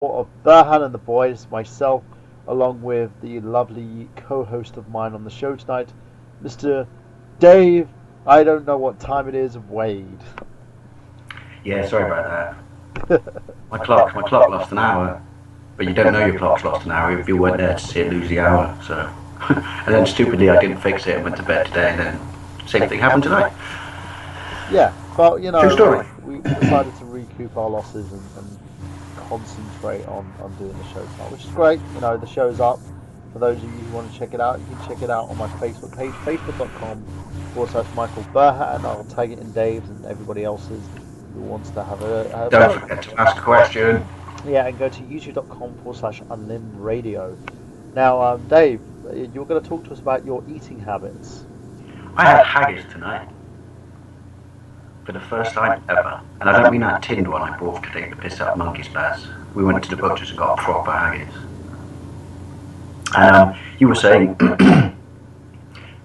of Burhan and the boys, myself, along with the lovely co-host of mine on the show tonight, Mr. Dave. I don't know what time it is, Wade. Yeah, sorry about that. My clock lost an hour, but you don't know your clock's lost an hour if you weren't there to see it lose the hour. So, and then stupidly I didn't fix it and went to bed today, and then same thing happened tonight. Yeah, but True story. we decided to recoup our losses and concentrate on doing the show tonight, which is great. The show's up. For those of you who want to check it out, you can check it out on my Facebook page, facebook.com/. Michael Burhat. I'll tag it in Dave's and everybody else's who wants to have a Don't forget to ask a question. yeah, and go to youtube.com/unlimmed radio. Now, Dave, you're going to talk to us about your eating habits. I had haggis tonight for the first time ever, and I don't mean that tinned one I bought to take the piss out of monkey spaz. We went to the butcher's and got a proper haggis. And you were saying, my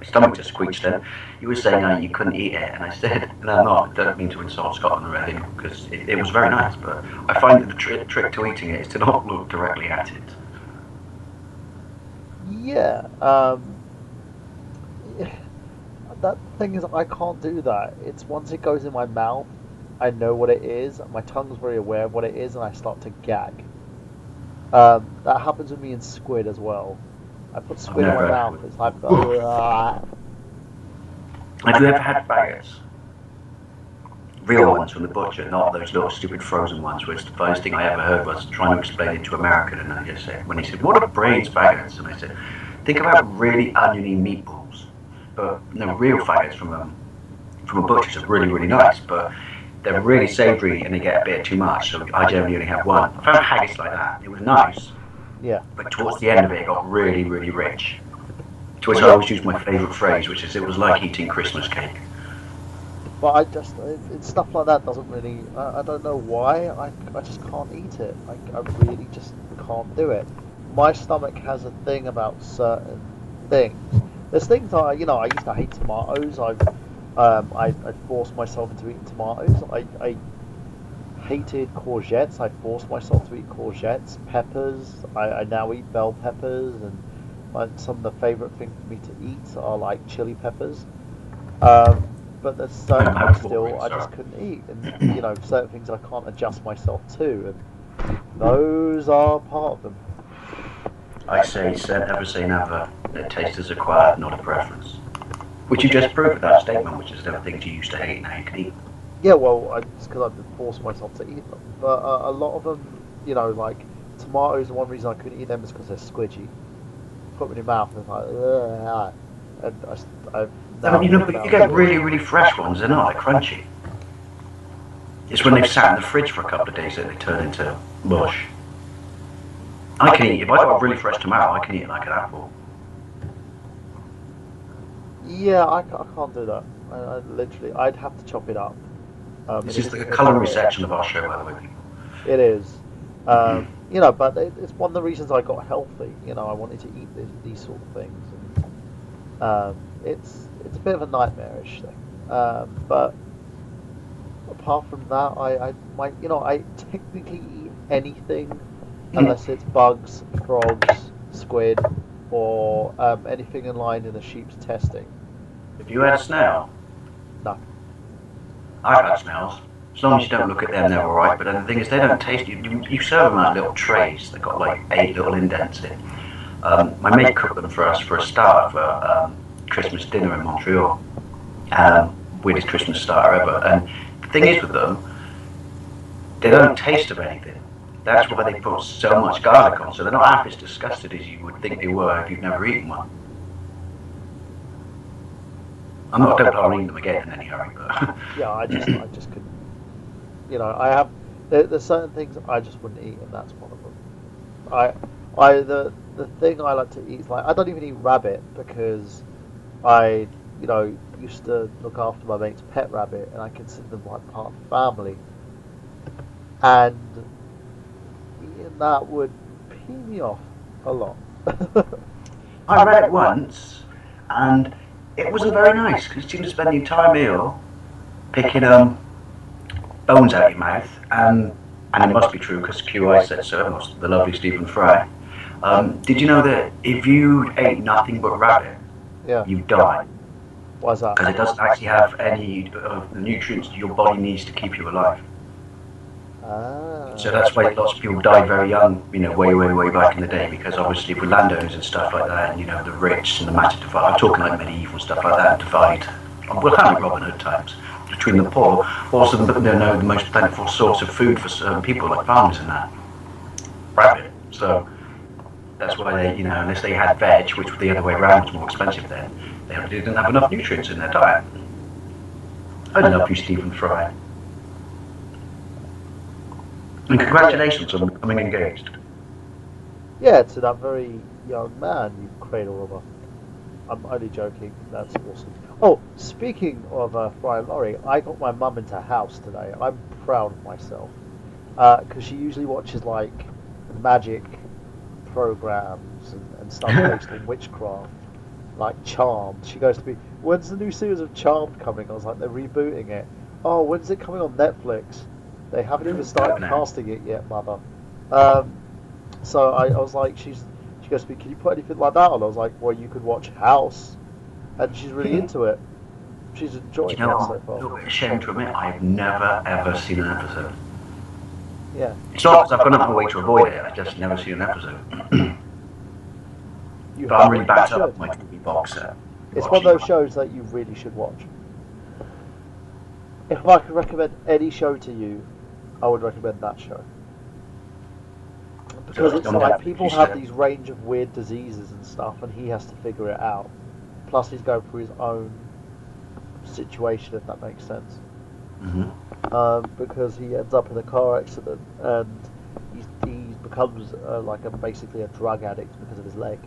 stomach just squeaked then. You were saying you couldn't eat it, and I said, no, I'm not. I don't mean to insult Scotland or anything, because it was very nice, but I find that the trick to eating it is to not look directly at it. Yeah, that thing is, I can't do that. It's once it goes in my mouth, I know what it is. My tongue's very aware of what it is, and I start to gag. That happens with me in squid as well. I put squid in my mouth. It's like, Have you ever had faggots? Real ones from the butcher, not those little stupid frozen ones, which the first thing I ever heard was trying to explain it to American, and I just said, when he said, what are brains faggots? And I said, think about really oniony meatballs. But no, real faggots from a butcher's are really, really nice, but they're really savoury and they get a bit too much, so I generally only have one. I found haggis like that. It was nice, yeah. but towards the end of it got really, really rich. To which I always use my favourite phrase, which is, it was like eating Christmas cake. But it's stuff like that doesn't really, I don't know why, I just can't eat it. I really just can't do it. My stomach has a thing about certain things. There's things I used to hate tomatoes. I forced myself into eating tomatoes. I hated courgettes. I forced myself to eat courgettes. Peppers. I now eat bell peppers, and some of the favourite things for me to eat are like chili peppers. But there's certain things still I just couldn't eat, and certain things I can't adjust myself to, and those are part of them. I say, never say never. That taste is acquired, not a preference. Which you just proved with that statement, which is there are things you used to hate, now you can eat. Yeah, well, it's because I've forced myself to eat them. But a lot of them, like tomatoes, the one reason I couldn't eat them is because they're squidgy. Put them in your mouth and it's like, ugh, and I've But you get really, really fresh ones, they're not, they're crunchy. It's when they've sat in the fridge for a couple of days that they turn into mush. I can eat, if I got a really fresh tomato, I can eat it like an apple. Yeah, I can't do that. I literally, I'd have to chop it up. This is the culinary section of our show, by the way, people. It is. But it's one of the reasons I got healthy. I wanted to eat these sort of things. And, it's a bit of a nightmarish thing. But apart from that, I technically eat anything unless it's bugs, frogs, squid, or anything in line in a sheep's testing. Have you had a snail? No. I've had snails. As long as you don't look at them, they're alright. But the thing is, they don't taste. You serve them out little trays. They've got like 8 little indents in. My mate cooked them for us for a start for Christmas dinner in Montreal. Weirdest Christmas starter ever. And the thing is with them, they don't taste of anything. That's why they put so much garlic on. So they're not half as disgusted as you would think they were if you've never eaten one. I don't plan on eating them again in any hurry, but yeah, I just couldn't. There's certain things I just wouldn't eat, and that's one of them. The thing I like to eat is like I don't even eat rabbit because I used to look after my mate's pet rabbit, and I consider them like part of the family, and eating that would pee me off a lot. I read it once, and it wasn't very nice because you seem to spend the entire meal picking bones out of your mouth and and it must be true because QI said so, the lovely Stephen Fry. Did you know that if you ate nothing but rabbit, Yeah. you die? Why's that? Because it doesn't actually have any of the nutrients your body needs to keep you alive. Ah. So that's why lots of people die very young, way back in the day, because obviously with landowners and stuff like that, and the rich and the massive divide, I'm talking like medieval stuff like that, divide, well, kind of Robin Hood times, between the poor, also the most plentiful source of food for certain people like farmers and that, rabbit. So that's why they, unless they had veg, which the other way around was more expensive then, they didn't have enough nutrients in their diet. I love you, Stephen Fry. And congratulations on becoming engaged. Yeah, to that very young man, you cradle robber. I'm only joking. That's awesome. Oh, speaking of Fry and Laurie, I got my mum into house today. I'm proud of myself because she usually watches like magic programs and stuff based on witchcraft, like Charmed. She goes to me, "When's the new series of Charmed coming?" I was like, "They're rebooting it." "Oh, when's it coming on Netflix?" "They haven't even started casting it yet, mother." So I was like, she goes to me, "Can you put anything like that on?" I was like, "Well, you could watch House," and she's really into it. She's enjoying it so far. A little bit ashamed to admit, I've never ever seen an episode. Yeah. It's not because I've gone out of my way to avoid it, I've just never seen an episode. But I'm really backed up my TV box set. It's one of those shows that you really should watch. If I could recommend any show to you, I would recommend that show. Because it's like people have these range of weird diseases and stuff, and he has to figure it out. Plus, he's going through his own situation, if that makes sense. Because he ends up in a car accident, and he becomes basically a drug addict because of his leg.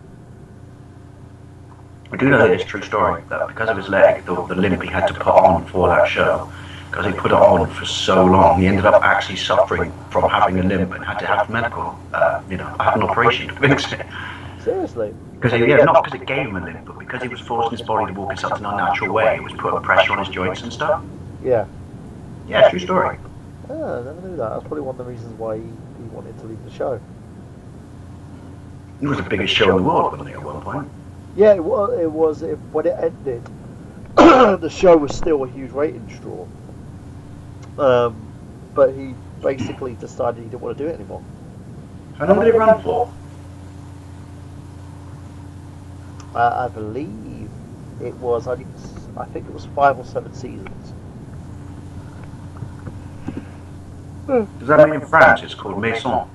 I do know that it's a true story, that because of his leg, the limp he had to put on for that show, because he put it on for so long, he ended up actually suffering from having a limp and had to have medical, have an operation to fix it. Seriously? Because not because it gave him a limp, but because he was forcing his body to walk in such an unnatural way, it was putting pressure on his joints and stuff. Yeah. Yeah, true story. Oh, I never knew that. That's probably one of the reasons why he wanted to leave the show. It was the biggest show in the world, wasn't it, at one point? Yeah, it was. When it ended, the show was still a huge ratings draw. But he basically decided he didn't want to do it anymore. How long did it run for? I believe it was. I think it was 5 or 7 seasons. Does that mean in France it's called Maison?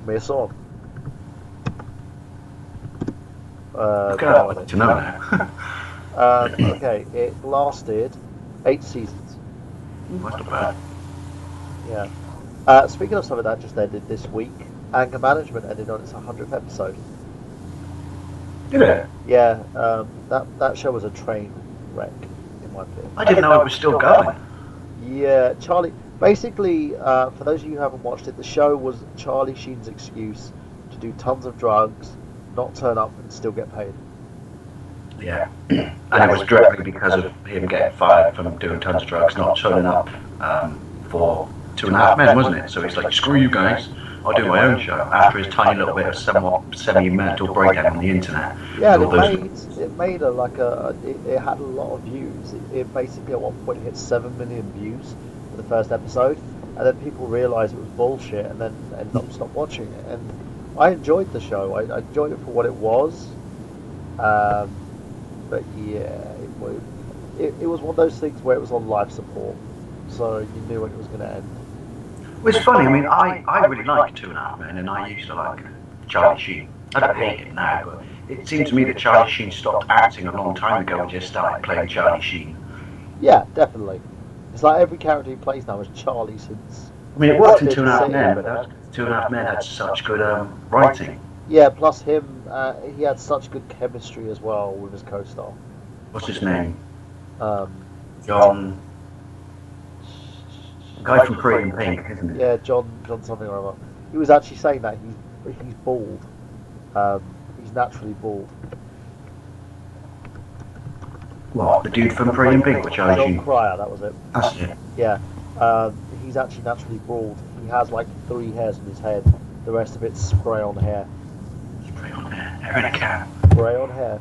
Maison. Okay, I'd like to know now. Okay, it lasted 8 seasons. That's not bad. Yeah. Speaking of something that just ended this week, Anger Management ended on its 100th episode. Did it? Yeah, that show was a train wreck, in my opinion. I didn't know it was still going. Yeah, Charlie. Basically, for those of you who haven't watched it, the show was Charlie Sheen's excuse to do tons of drugs, not turn up, and still get paid. Yeah. And it was directly because of him getting fired from doing tons of drugs, not turning up for 2.5 Men, wasn't it? So he's like, screw you guys, I'll do my own show. After his tiny little bit of somewhat semi-mental breakdown on the internet. Yeah, it made it had a lot of views. It basically at one point hit 7 million views for the first episode, and then people realised it was bullshit, and then ended up stopped watching it. And I enjoyed the show. I enjoyed it for what it was. But yeah, it was one of those things where it was on life support, so you knew when it was going to end. Well, it's funny, I mean, I really like 2.5 Men, and I used to like Charlie Sheen. I don't hate him now, but it seemed to me that Charlie Sheen stopped acting a long time ago and just started playing Charlie Sheen. Yeah, definitely. It's like every character he plays now is Charlie since... I mean, it worked in 2.5 Men, but 2.5 Men had such good writing. Yeah, plus him, he had such good chemistry as well with his co-star. What's his name? John... The guy from Pretty in Pink, isn't it? Yeah, John something or other. He was actually saying that he's bald. He's naturally bald. What, the dude from Pretty in Pink, which I John Cryer, that was it. That's it. Yeah, He's actually naturally bald. He has like 3 hairs on his head. The rest of it's spray on hair. Spray on there. Hair in a can. Spray on hair.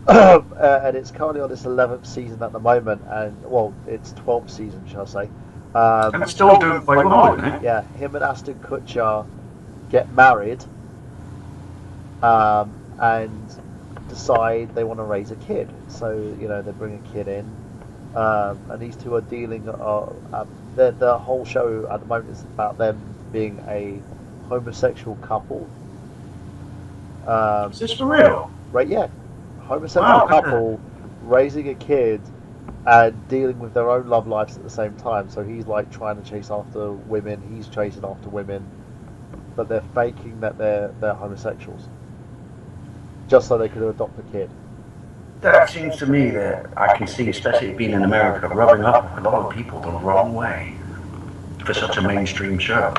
And it's currently on its 11th season at the moment, and well, it's 12th season, shall I say? And it's still doing quite well, isn't it? Yeah, him and Ashton Kutcher get married, and decide they want to raise a kid. So they bring a kid in, and these two are dealing. The whole show at the moment is about them being a homosexual couple. Is this for real? Right? Yeah, homosexual couple raising a kid and dealing with their own love lives at the same time. So he's like trying to chase after women, he's chasing after women, but they're faking that they're homosexuals, just so they could adopt a kid. That seems to me that I can see, especially being in America, rubbing up a lot of people the wrong way for such a mainstream show.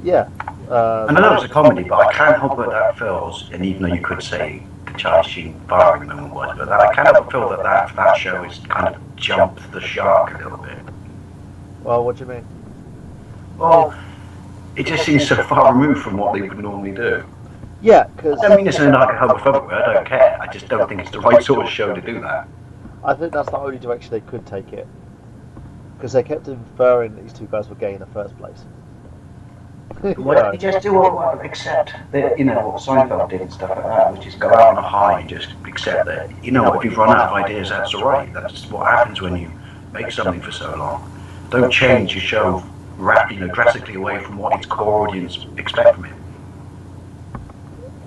Yeah. And I know it's a comedy, but I can't help but that feels, and even though you could say the Charlie Sheen firing moment was, but I can't help but feel that show has kind of jumped the shark a little bit. Well, what do you mean? Well, it just seems so far removed from what they would normally do. Yeah, because I mean, it's not like a homophobic way, I don't care. I just don't think it's the right sort of show to do that. I think that's the only direction they could take it, because they kept inferring that these two guys were gay in the first place. Why don't you just do what, accept that, what Seinfeld did and stuff like that, which is go out on a high and just accept that, if you've run out of ideas, that's alright. That's what happens when you make something for so long. Don't change your show drastically away from what its core audience expect from it.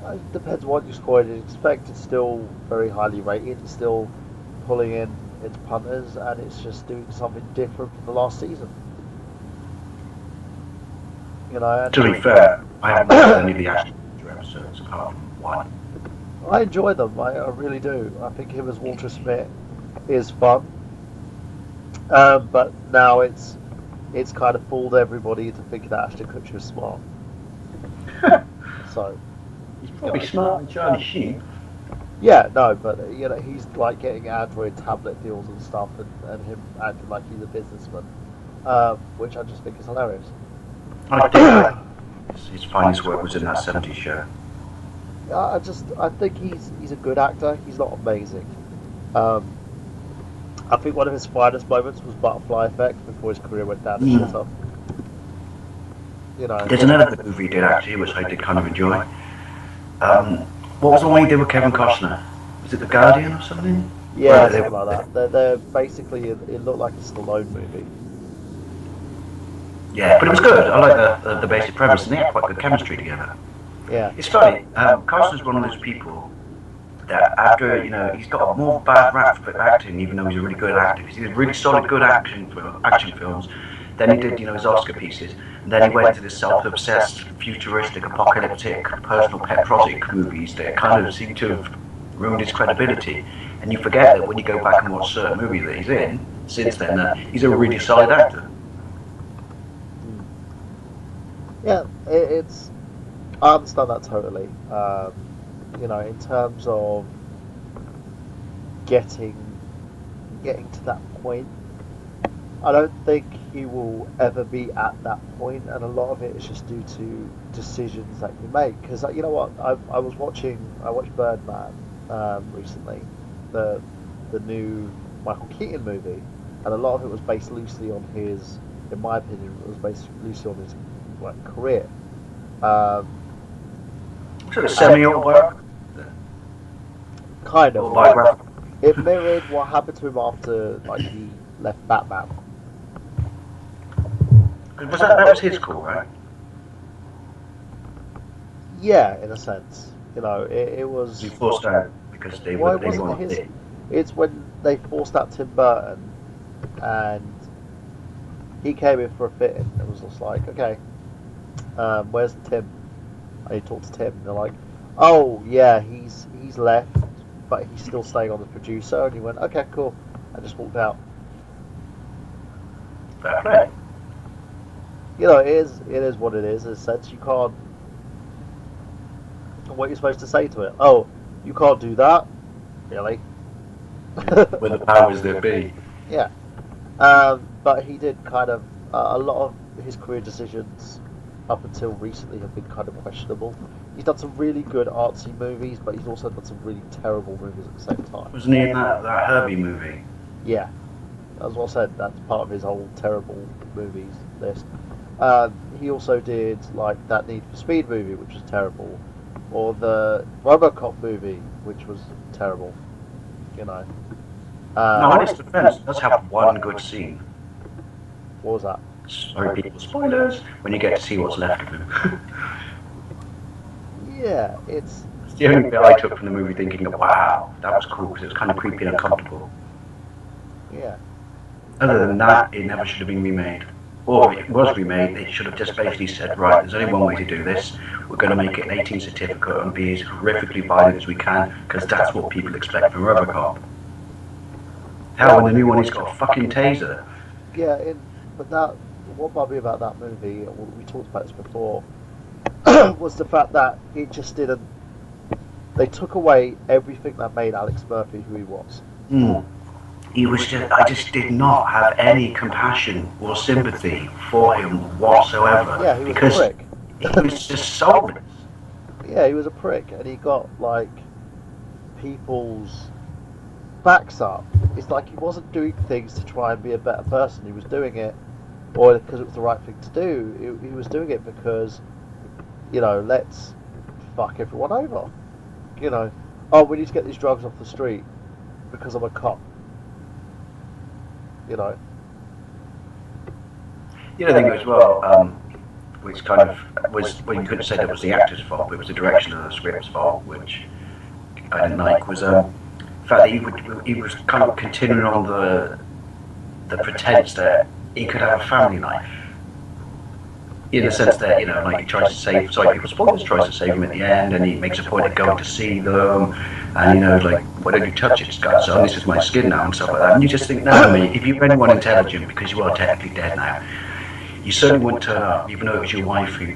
It depends what your core audience expect. It's still very highly rated. It's still pulling in its punters, and it's just doing something different from the last season. To be fair, I haven't watched any of the Ashton Kutcher episodes apart from one. I enjoy them. I really do. I think him as Walter Smith is fun. But now it's kind of fooled everybody to think that Ashton Kutcher is smart. So he's probably smart than Charlie Sheen. Yeah, no, but he's like getting Android tablet deals and stuff, and him acting like he's a businessman, which I just think is hilarious. I think his finest work was in that 70s show. I think he's a good actor. He's not amazing. I think one of his finest moments was Butterfly Effect before his career went down the shitter. There's another good movie he did actually, which I did kind of enjoy. What was the one he did with Kevin Costner? Was it The Guardian or something? Yeah, something like that. They're basically, it looked like a Stallone movie. Yeah, but it was good. I like the basic premise, and they had quite good chemistry together. Yeah. It's funny. Costner's one of those people that after he's got more bad rap for acting, even though he's a really good actor. He did really solid, good action films. Then he did his Oscar pieces, and then he went to the self-obsessed, futuristic, apocalyptic, personal pet project movies that kind of seem to have ruined his credibility. And you forget that when you go back and watch certain movies that he's in since then, that he's a really solid actor. Yeah, it's. I understand that totally. In terms of getting to that point, I don't think he will ever be at that point, and a lot of it is just due to decisions that you make. Because you know what, I watched Birdman recently, the new Michael Keaton movie, and a lot of it was based loosely on his, in my opinion, it was based loosely on his career. So it's semi-autobiographical? Kind of. Autobiographical. It mirrored what happened to him after he left Batman. That was his call, right? Yeah, in a sense. It was. He forced out because they wanted it. It's when they forced out Tim Burton, and he came in for a fitting. It was just like, okay, where's Tim? I need to talk to Tim. And they're like, oh yeah, he's left, but he's still staying on as producer. And he went, okay, cool. I just walked out. Fair play. It is what it is. In a sense, you can't. What you're supposed to say to it? Oh, you can't do that, really? With the powers that be. Yeah. But he did kind of a lot of his career decisions up until recently have been kind of questionable. He's done some really good artsy movies, but he's also done some really terrible movies at the same time. Wasn't he in that Herbie movie? Yeah, as I said, that's part of his whole terrible movies list. He also did like that Need for Speed movie, which was terrible, or the RoboCop movie, which was terrible. You know, No, um, in his defense, it does have one good scene. what was that? Sorry, people, spoilers. When you get to see what's left of him. Yeah, it's It's the only bit I took from the movie thinking, wow, that was cool, because it was kind of creepy and uncomfortable. yeah, Other than that, it never should have been remade. Or if it was remade, they should have just basically said, right, there's only one way to do this. We're going to make it an 18 certificate and be as horrifically violent as we can, because that's what people expect from Robocop. Hell, in the new one, he's got a fucking taser. yeah. But that what bothered me about that movie, we talked about this before, was the fact that it just didn't. They took away everything that made Alex Murphy who he was. Mm. I just did not have any compassion or sympathy for him whatsoever. Yeah, he was because a prick. he was just soulless. Yeah, he was a prick, and he got like people's backs up. It's like he wasn't doing things to try and be a better person. He was doing it, or because it was the right thing to do. He was doing it because, let's fuck everyone over. Oh, we need to get these drugs off the street because I'm a cop. You know. The other thing as well, which kind of was, well, you couldn't say that was the actor's fault, but it was the direction of the script's fault, which I didn't like, was the fact that he was kind of continuing on the pretense that he could have a family life. In the sense that, like he tries to save, sorry, people spoilers, tries to save him at the end, and he makes a point of going to see them, and like, why don't you touch it, son? This is my skin now, and stuff like that. And you just think, no, mate, if you're anyone intelligent, because you are technically dead now, you certainly wouldn't turn up, even though it was your wife who,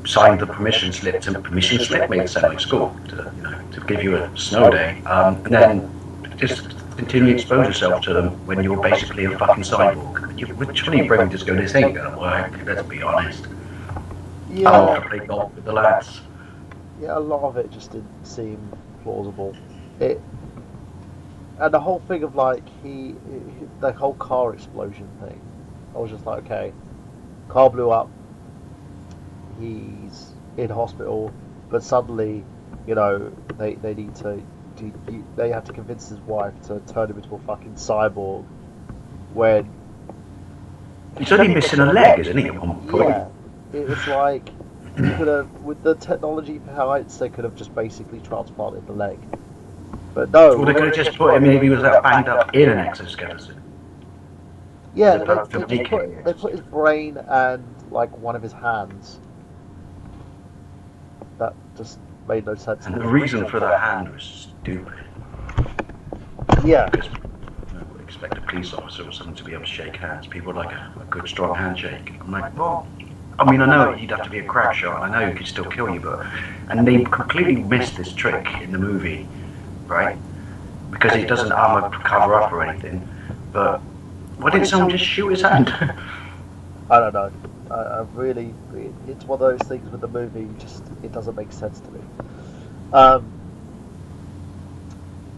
signed the permission slip. And permission slip made it sound like school to give you a snow day, and then just continually expose yourself to them when you're basically a fucking cyborg. Which one of your brain just go, this ain't gonna work, let's be honest. Yeah. I want to play golf with the lads. Yeah, a lot of it just didn't seem plausible. And the whole thing of like the whole car explosion thing, I was just like, okay, car blew up, he's in hospital, but suddenly, they need to. They have to convince his wife to turn him into a fucking cyborg. When he's only missing a leg, isn't he? At one point. Yeah, it's like you could have, with the technology behind, they could have just basically transplanted the leg. But no, Well, they could have just put him. Maybe he was banged up in an exoskeleton. yeah, they put his brain and like one of his hands. That just made no sense. And the reason for the hand was stupid. Yeah. Because I would expect a police officer or someone to be able to shake hands. People like a good strong handshake. I'm like, well, I mean, I know you'd have to be a crack shot, and I know he could still kill you, but... And they completely missed this trick in the movie, right? Because it doesn't armor cover up or anything. But why didn't someone just shoot his hand? I don't know. I really, it's one of those things with the movie. It doesn't make sense to me.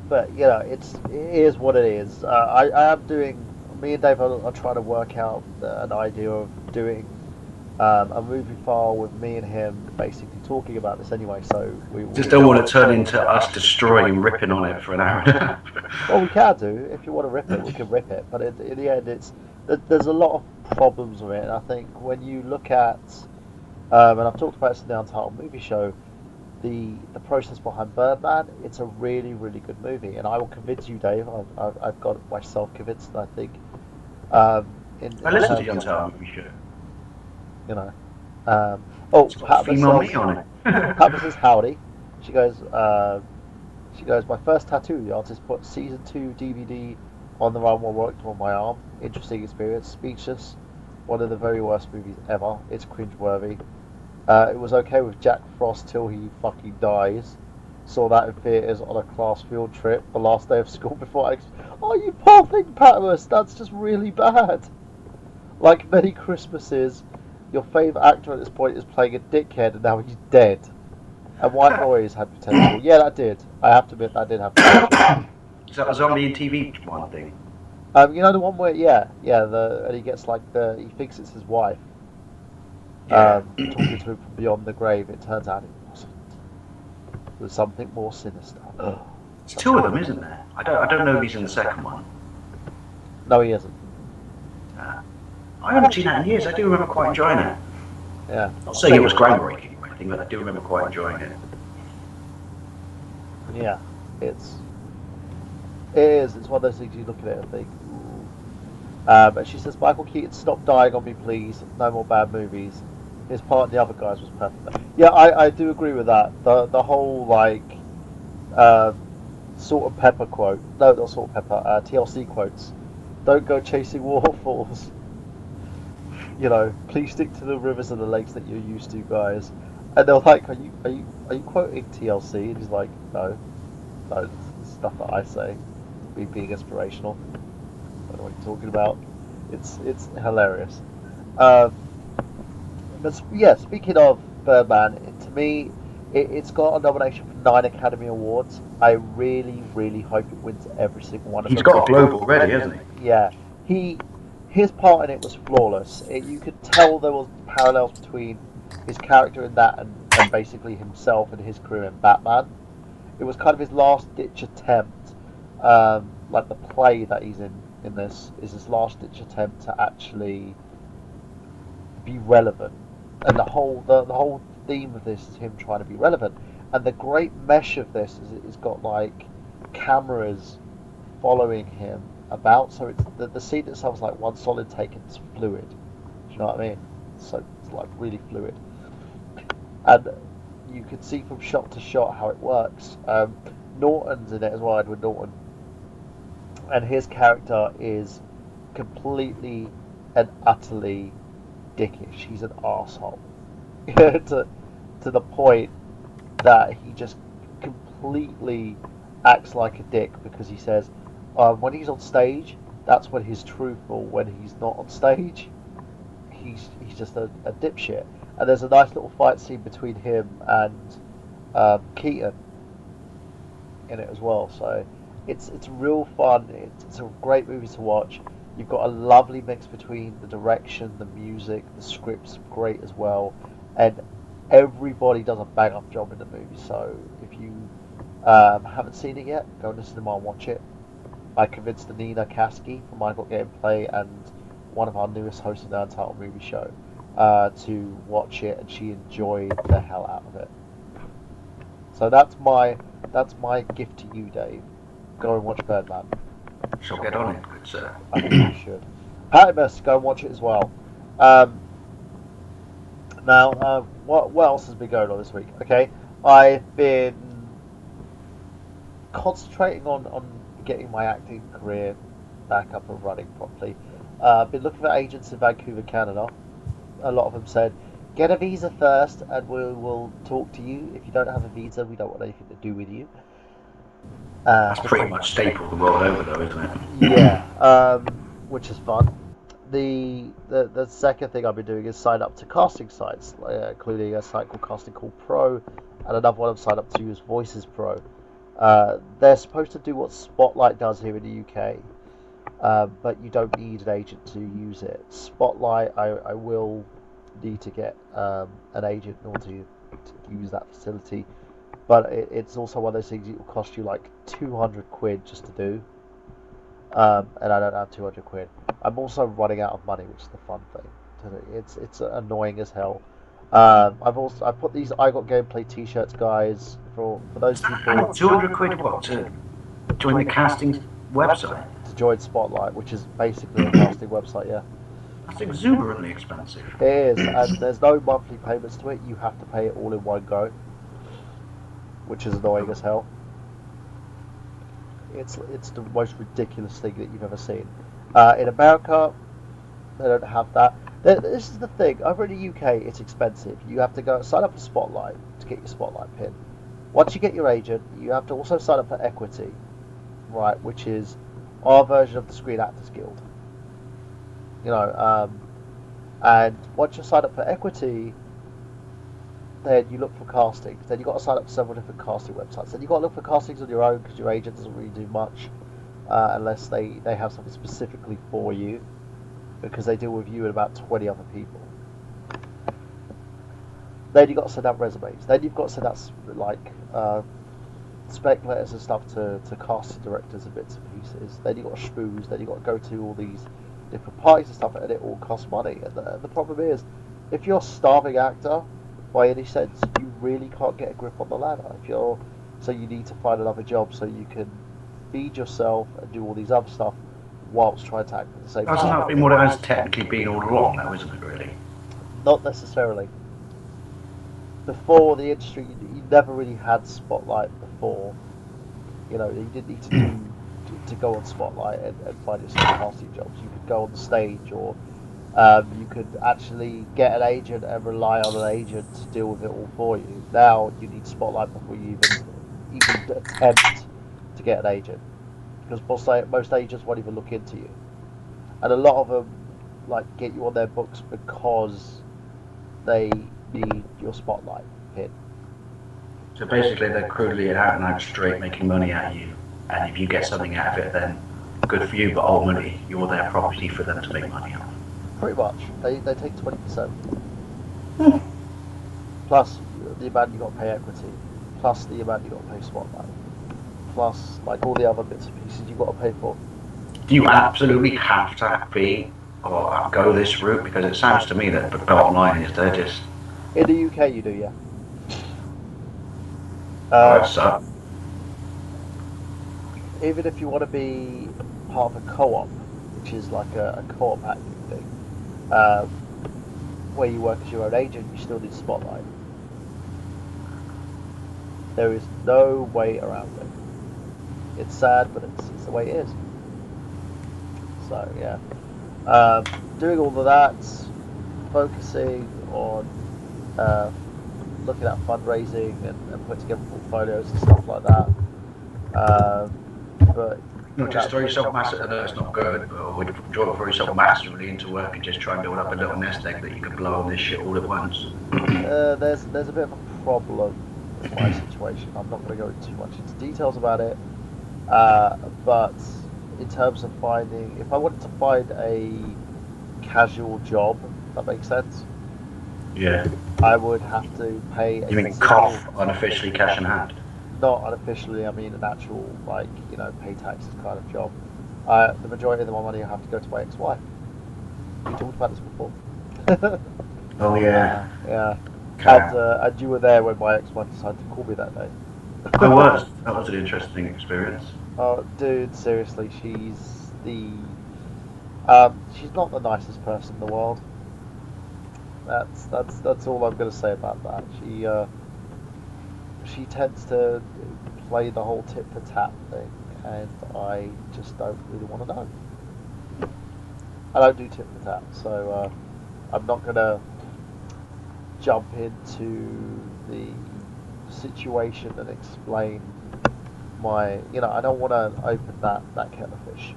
But it is what it is. I am doing. Me and Dave are trying to work out an idea of doing a movie file with me and him, basically talking about this anyway. So we just don't want to turn into us destroying and ripping on it for an hour and a half. Well, we can do. If you want to rip it, we can rip it. But in the end, there's a lot of problems with it. And I think when you look at, and I've talked about this in the Untitled Movie Show, the process behind Birdman, it's a really, really good movie. And I will convince you, Dave. I've got myself convinced. And I think. I listened to the Untitled Movie Show. Pat female me on it. Pat says howdy. She goes, my first tattoo. The artist put season 2 DVD on the arm while worked on my arm. Interesting experience. Speechless. One of the very worst movies ever. It's cringeworthy. It was okay with Jack Frost till he fucking dies. Saw that in theatres on a class field trip the last day of school before I. Oh, you poor thing, Patmos. That's just really bad. Like many Christmases, your favourite actor at this point is playing a dickhead, and now he's dead. And White Noise had potential. Yeah, that did. I have to admit that did have potential. Is that a zombie and TV one thing? You know the one where and he gets like he thinks it's his wife. Yeah. Talking to him from beyond the grave. It turns out it wasn't. There's something more sinister. There's two of them, isn't there? I don't know if he's in the second one. No, he isn't. I haven't seen that in years. I do remember quite enjoying it. Yeah. Not saying it was groundbreaking or anything, but I do remember quite enjoying it. Yeah, it is. It's one of those things you look at it and think. And she says, Michael Keaton, stop dying on me, please. No more bad movies. His part in the other guys was perfect. Yeah, I do agree with that. The whole like Salt and Pepper quote. No, not Salt and Pepper. TLC quotes. Don't go chasing waterfalls. You know, please stick to the rivers and the lakes that you're used to, guys. And they're like, are you quoting TLC? And he's like, no, it's stuff that I say, being inspirational. I don't know what you're talking about. It's hilarious. But yeah, speaking of Birdman, to me, it's got a nomination for 9 Academy Awards. I really, really hope it wins every single one of them. He's got a Globe already, hasn't he? Yeah, his part in it was flawless. You could tell there was parallels between his character in that and basically himself and his career in Batman. It was kind of his last ditch attempt, like the play that he's in this is his last ditch attempt to actually be relevant, and the whole theme of this is him trying to be relevant. And the great mesh of this is it's got like cameras following him about, so it's the scene itself is like one solid take and it's fluid. Do you know what I mean? So it's like really fluid, and you can see from shot to shot how it works. Norton's in it as well, Edward Norton, and his character is completely and utterly dickish. He's an arsehole to the point that he just completely acts like a dick, because he says when he's on stage, that's when he's truthful. When he's not on stage, he's just a dipshit. And there's a nice little fight scene between him and Keaton in it as well. So it's real fun. It's a great movie to watch. You've got a lovely mix between the direction, the music, the script's great as well, and everybody does a bang up job in the movie. So if you haven't seen it yet, go to the cinema and watch it. I convinced Nina Kasky from Michael Gameplay and one of our newest hosts of the Untitled Movie Show to watch it, and she enjoyed the hell out of it. So that's my gift to you, Dave. Go and watch Birdman. Shall get on it, good sir. I think you should. Patmos, go and watch it as well. Now, what else has been going on this week? Okay, I've been concentrating on getting my acting career back up and running properly. I've been looking for agents in Vancouver, Canada. A lot of them said, get a visa first and we will talk to you. If you don't have a visa, we don't want anything to do with you. That's pretty much staple the world over, though, isn't it? Yeah, which is fun. The second thing I've been doing is sign up to casting sites, including a site called Casting Call Pro, and another one I've signed up to is Voices Pro. They're supposed to do what Spotlight does here in the UK, but you don't need an agent to use it. Spotlight, I will need to get an agent in order to use that facility, but it's also one of those things. It will cost you like 200 quid just to do, and I don't have 200 quid. I'm also running out of money, which is the fun thing. It's annoying as hell. I've put these I Got Gameplay t-shirts, guys, for those people. And 200 quid what, to join the casting website? To join Spotlight, which is basically a casting website, yeah. That's exuberantly expensive. It is, and there's no monthly payments to it. You have to pay it all in one go, which is annoying as hell. It's the most ridiculous thing that you've ever seen. In America, they don't have that. This is the thing. Over in the UK, it's expensive. You have to go sign up for Spotlight to get your Spotlight pin. Once you get your agent, you have to also sign up for equity, right? Which is our version of the Screen Actors Guild. You know, and once you sign up for equity, then you look for castings. Then you've got to sign up for several different casting websites. Then you've got to look for castings on your own because your agent doesn't really do much unless they have something specifically for you, because they deal with you and about 20 other people. Then you've got to send out resumes. Then you've got to send out spec letters and stuff to casting directors and bits and pieces. Then you've got to schmooze. Then you've got to go to all these different parties and stuff, and it all costs money. And the problem is, if you're a starving actor, by any sense, you really can't get a grip on the ladder. So you need to find another job so you can feed yourself and do all these other stuff whilst trying to act at the same time. Hasn't that been what it has technically been all along, though, isn't it, really? Not necessarily. Before the industry, you never really had Spotlight before. You know, you didn't need to go on Spotlight and find yourself casting jobs. You could go on the stage, or you could actually get an agent and rely on an agent to deal with it all for you. Now you need Spotlight before you even attempt to get an agent, because most agents won't even look into you, and a lot of them get you on their books because they need your Spotlight hit. So basically, they're crudely out and out straight making money out of you, and if you get something out of it, then good for you. But ultimately, you're their property for them to make money off. Pretty much, they take 20%. Plus the amount you got to pay equity, plus the amount you got to pay Spotlight, plus all the other bits and pieces you've got to pay for. Do you absolutely have to be or go this route? Because it sounds to me that the bottom line is they're just. In the UK, you do, yeah. So. Even if you want to be part of a co-op, which is like a co-op acting thing, where you work as your own agent, you still need Spotlight. There is no way around it. It's sad, but it's the way it is. So yeah, doing all of that, focusing on looking at fundraising and putting together portfolios and stuff like that. But not just throw yourself massively. I know it's not good, but would throw yourself massively into work and just try and build up a little nest egg that you can blow on this shit all at once. There's a bit of a problem with my situation. I'm not going to go too much into details about it, but in terms of if I wanted to find a casual job, that makes sense. Yeah. I would have to pay. You mean cough unofficially cash in hand? Not unofficially, I mean an actual, pay taxes kind of job. The majority of my money I have to go to my ex-wife. We talked about this before. Oh, yeah. Yeah. Okay. And you were there when my ex-wife decided to call me that day. I was. That was an interesting experience. Oh, dude, seriously, she's not the nicest person in the world. That's all I'm going to say about that. She tends to play the whole tit for tat thing, and I just don't really want to know. I don't do tit for tat, so I'm not going to jump into the situation and explain I don't want to open that kettle of fish.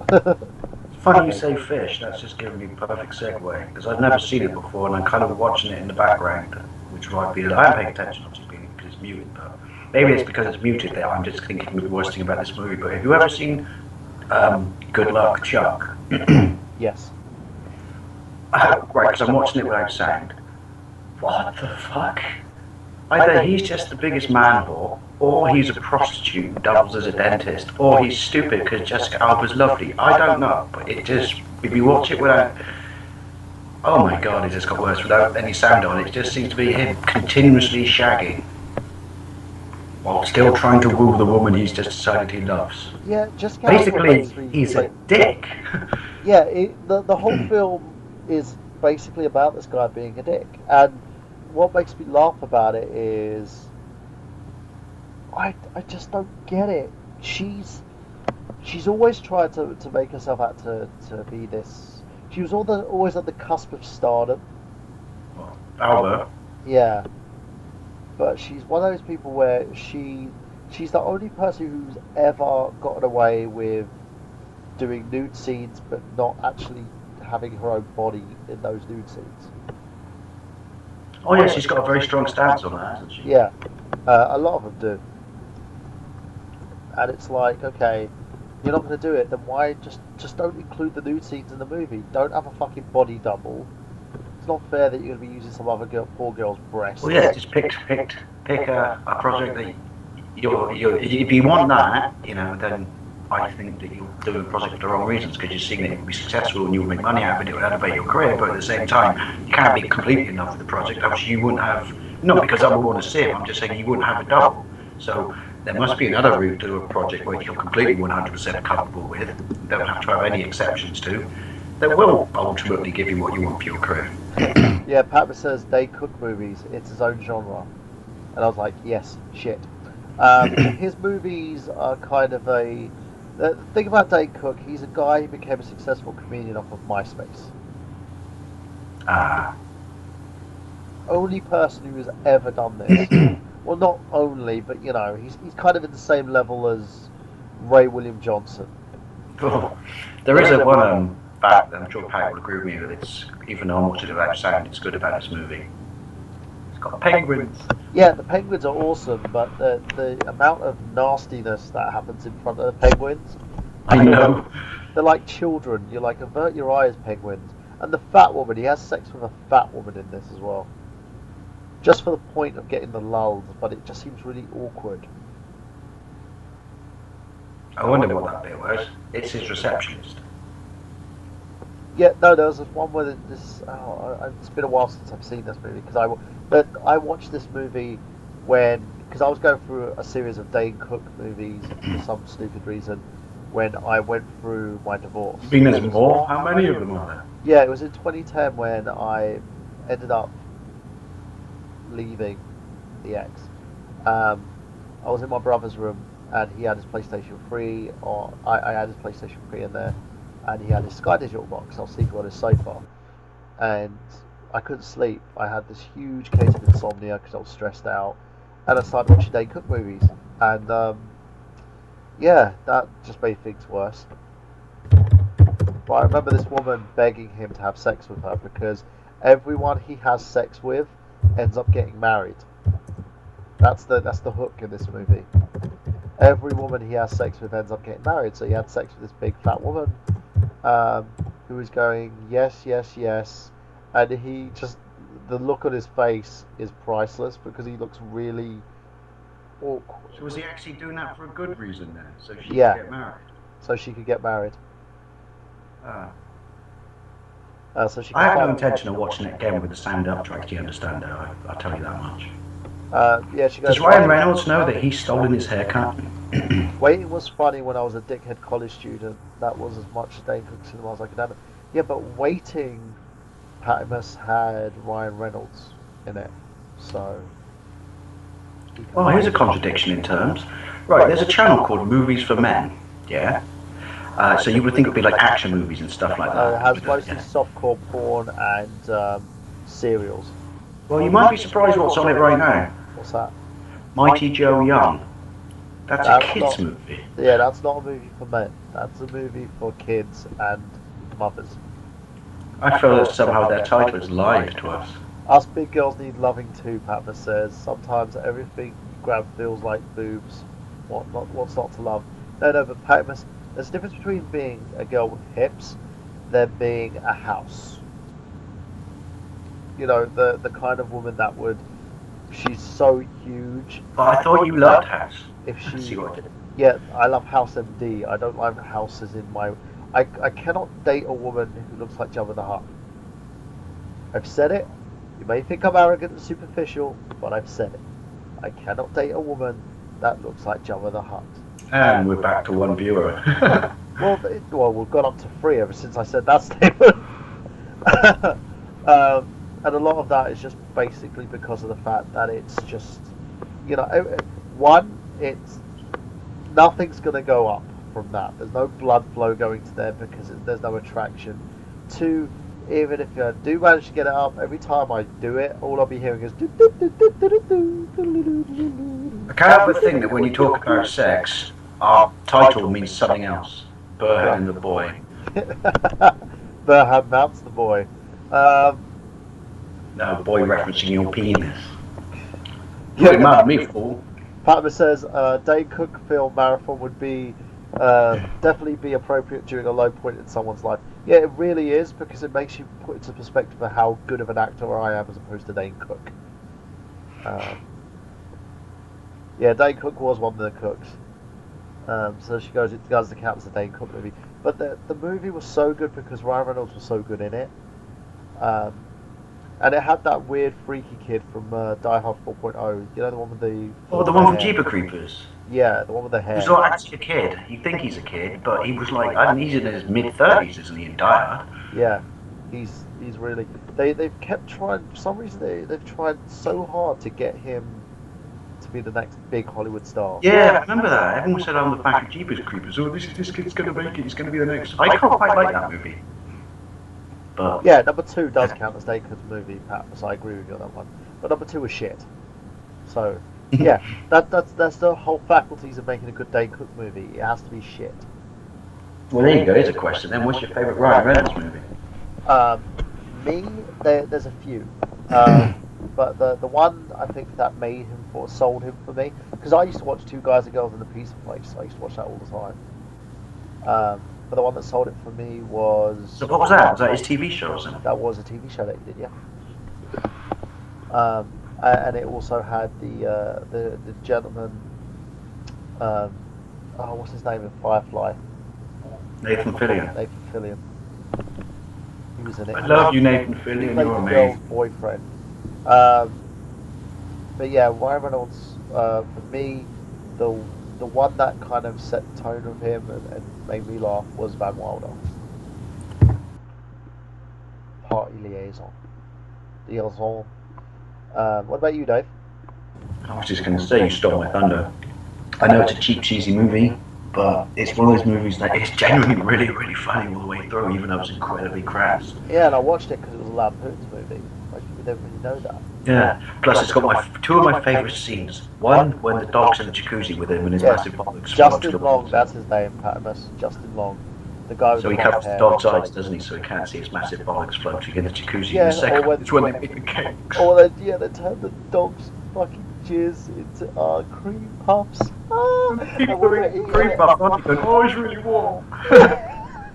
It's funny you say fish. That's just giving me a perfect segue, because I've never seen it before, and I'm kind of watching it in the background, which might be. I haven't paid attention, obviously, because it's muted, but maybe it's because it's muted that I'm just thinking the worst thing about this movie. But have you ever seen Good Luck, Chuck? Yes. Right, because I'm watching it without sound. What the fuck? Either he's just the biggest man whore, or he's a prostitute who doubles as a dentist, or he's stupid because Jessica Alba's lovely. I don't know, but it just, if you watch it without, oh my god, it just got worse without any sound on. It just seems to be him continuously shagging, while still trying to woo the woman he's just decided he loves. Yeah, just basically, he's a dick. Yeah, the whole film is basically about this guy being a dick, and what makes me laugh about it is I just don't get it. She's always tried to make herself out to be this. She was always at the cusp of stardom. Alba. Yeah. but she's one of those people where she's the only person who's ever gotten away with doing nude scenes, but not actually having her own body in those nude scenes. Oh yeah, she's got a very strong stance on that, hasn't she? Yeah, a lot of them do, and it's like, okay, you're not going to do it, then why just don't include the nude scenes in the movie? Don't have a fucking body double. It's not fair that you're going to be using some other poor girl's breast. Well, yeah, just pick a project that you if you want that, then I think that you're doing a project for the wrong reasons because you're seeing it will be successful and you'll make money out of it, it will elevate your career, but at the same time, you can't be completely in love with the project, else you wouldn't have, not because I would want to see it, I'm just saying you wouldn't have a double. So there must be another route to a project where you're completely 100% comfortable with, don't have to have any exceptions to, that will ultimately give you what you want for your career. Yeah, Patman says Dane Cook movies, it's his own genre. And I was like, yes, shit. His movies are kind of a... The thing about Dane Cook, he's a guy who became a successful comedian off of MySpace. Only person who has ever done this. Well, not only, but he's kind of in the same level as Ray William Johnson. Oh, there is a one fact that I'm sure Pat will agree with me with. It's even though I'm watching it without sound, it's good about this movie. It's got penguins. Yeah, the penguins are awesome, but the amount of nastiness that happens in front of the penguins. I know. They're like children. You're like, avert your eyes, penguins. And the fat woman, he has sex with a fat woman in this as well. Just for the point of getting the lulls, but it just seems really awkward. I wonder what that bit was. It's his receptionist. Yeah, no, there was this one where it's been a while since I've seen this movie because I watched this movie because I was going through a series of Dane Cook movies for some stupid reason when I went through my divorce. You mean there's more? How many of them are there? Yeah, it was in 2010 when I ended up leaving the ex. I was in my brother's room and he had his PlayStation 3, or I had his PlayStation 3 in there, and he had his Sky Digital box. I was sleeping on his sofa, and I couldn't sleep. I had this huge case of insomnia because I was stressed out, and I started watching Dane Cook movies, and yeah, that just made things worse. But I remember this woman begging him to have sex with her because everyone he has sex with ends up getting married. That's the hook in this movie. Every woman he has sex with ends up getting married. So he had sex with this big fat woman who was going yes, yes, yes, and he just, the look on his face is priceless because he looks really awkward. So was he actually doing that for a good reason then? So she could get married? So she could get married. So she I have no intention of watching it again with the sound up track, do you understand that? I'll tell you that much. Yeah, she goes, does Ryan Reynolds know that he's stolen his haircut? Waiting was funny when I was a dickhead college student. That was as much Dane Cook cinema as I could have. Yeah, but Waiting, Patmos had Ryan Reynolds in it, so... Well, here's a contradiction in terms. Right, there's a channel called Movies for Men, yeah? So you would think it would be like action movies and stuff like that. It has mostly softcore porn and serials. Well, you might be surprised what's on it right now. What's that? Mighty Joe Young. That's a kids' movie. Yeah, that's not a movie for men. That's a movie for kids and mothers. I feel that somehow their title is lied to us. Us big girls need loving too, Patmos says. Sometimes everything you grab feels like boobs. What's not to love? No, but Patmos, there's a difference between being a girl with hips than being a house. You know, the kind of woman that would... She's so huge. But I thought you loved House. If she... See what I did. Yeah, I love House MD. I don't like houses in my... I cannot date a woman who looks like Jabba the Hutt. I've said it. You may think I'm arrogant and superficial, but I've said it. I cannot date a woman that looks like Jabba the Hutt. And we're back to one viewer. well, we've gone up to 3 ever since I said that statement. And a lot of that is just basically because of the fact that it's just, one, it's nothing's going to go up from that. There's no blood flow going to there because there's no attraction. 2, even if I do manage to get it up, every time I do it, all I'll be hearing is. I can't help but think that when you talk about sex, our title means something else. Burhan and the boy. Burhan mounts the boy. No, boy referencing your penis. You ain't mad at me, fool. Patman says Dane Cook film marathon would be definitely be appropriate during a low point in someone's life. Yeah, it really is, because it makes you put into perspective of how good of an actor I am as opposed to Dane Cook. Yeah, Dane Cook was one of the cooks. So she goes, it does count as a Dane Cook movie. But the movie was so good because Ryan Reynolds was so good in it. And it had that weird freaky kid from Die Hard 4.0. You know, the one with the... Oh, the one from Jeepers Creepers. Yeah, the one with the hair. He's not actually a kid. You think he's a kid, but he was like, I think he's in his mid-30s, isn't he, in Die Hard? Yeah, he's really... They've kept trying, for some reason they've tried so hard to get him to be the next big Hollywood star. Yeah, I remember that. Everyone said on the back of Jeepers Creepers, oh, this kid's going to make it, he's going to be the next... I can't quite like that movie. But yeah, number 2 does count as Dane Cook's movie, Pat, so I agree with you on that one. But number 2 was shit. So, yeah, that's the whole faculties of making a good Dane Cook movie. It has to be shit. Well, there you go. Here's a question then. What's your favourite Ryan Reynolds movie? There's a few. But the one I think that made him sold him for me, because I used to watch Two Guys and Girls in the Pizza Place. I used to watch that all the time. But the one that sold it for me was... So what was that? Was that his TV show or something? That was a TV show that he did, yeah. And it also had the gentleman... what's his name in Firefly? Nathan Fillion. Nathan Fillion. He was in it. I love you, Nathan Fillion. He played You're the girl's amazing. boyfriend. But yeah, Ryan Reynolds, for me, the one that kind of set the tone of him and made me laugh was Van Wilder. Party liaison. Liaison. What about you, Dave? I was just going to say, you stole my thunder. I know it's a cheap, cheesy movie, but it's one of those movies that it's genuinely really, really funny all the way through, even though it's incredibly crass. Yeah, and I watched it because it was a Lampoon's movie. Most people don't really know that. Yeah. Plus, it's got two of my favourite scenes. One, when the dog's in the jacuzzi with him and his massive bollocks. Justin Long, that's his name, Patmos. Justin Long. The guy with so he covers the dog's eyes, doesn't he? So he can't see his massive bollocks floating in the jacuzzi. Yeah, in the second, when, it's when they make the cake. Or they turn the dog's fucking jizz into cream puffs. People doing cream puffs, aren't they? Oh, it's really warm.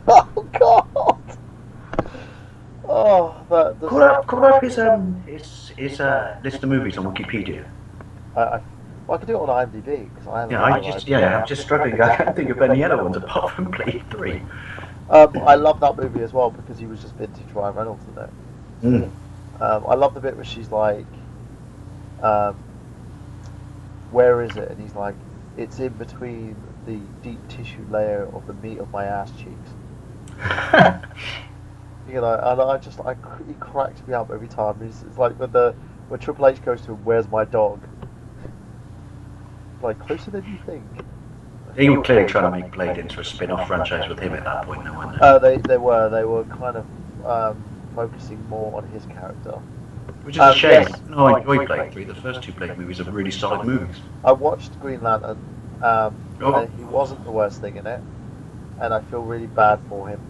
Oh God. Oh, that. Call up his list of movies on Wikipedia. I could do it on IMDb because I haven't. I'm just struggling. I can't think of any other ones apart from Blade 3. I love that movie as well because he was just vintage Ryan Reynolds in it. I love the bit where she's like, "Where is it?" And he's like, "It's in between the deep tissue layer of the meat of my ass cheeks." You know, and he cracks me up every time. It's like when Triple H goes to him, "Where's my dog?" Like closer than you think. They were clearly trying to make Blade into a spin-off franchise with him at that point, though, weren't they? They were kind of focusing more on his character. Which is a shame. Yes. No, I enjoyed Blade 3. The first two Blade movies are really solid movies. I watched Green Lantern, and he wasn't the worst thing in it, and I feel really bad for him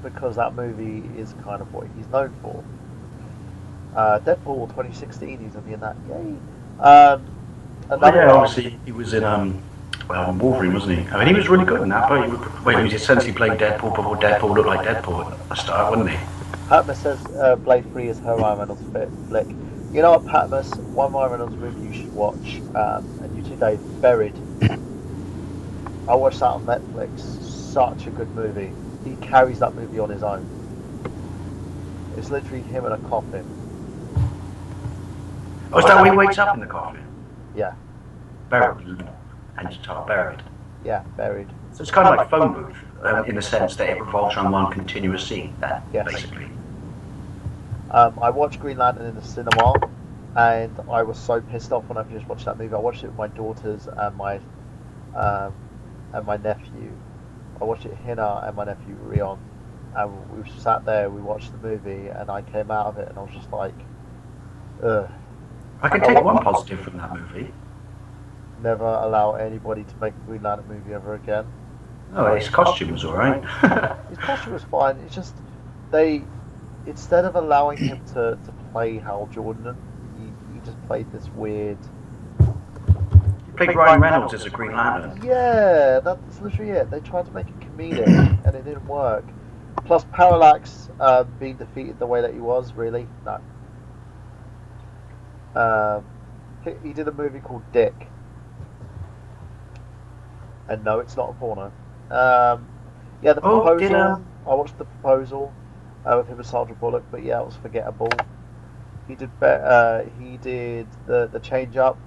because that movie is kind of what he's known for. Deadpool 2016, he's gonna be in that. Yay! Obviously he was in Wolverine, wasn't he? I mean, he was really good in that. But he was essentially playing Deadpool before Deadpool looked like Deadpool at the start, wasn't he? Patmos says Blade 3 is her Ryan Reynolds flick. You know what, Patmos? One Ryan Reynolds movie you should watch, and you too, Dave. Buried. I watched that on Netflix. Such a good movie. He carries that movie on his own. It's literally him in a coffin. Oh, is that when he wakes up in the coffin? Yeah. Buried. And it's buried. Yeah, buried. So it's kind of like phone booth, in the sense that it revolves around one continuous scene, basically. I watched Green Lantern in the cinema, and I was so pissed off when I finished watching that movie. I watched it with my daughters and my nephew. I watched it Hina and my nephew Rion, and we sat there, we watched the movie, and I came out of it, and I was just like, ugh. I can take one positive from that movie. Never allow anybody to make a Green Lantern movie ever again. Oh, his costume was alright. His costume was fine. It's just they, instead of allowing him to play Hal Jordan, he just played this weird. He played Ryan Reynolds as a Green Lantern. Yeah, that's literally it. They tried to make it comedic, and it didn't work. Plus, Parallax being defeated the way that he was, really, no. He did a movie called Dick, and no, it's not a porno. Yeah, the proposal. I watched the proposal with him and Sandra Bullock, but yeah, it was forgettable. He did the change up.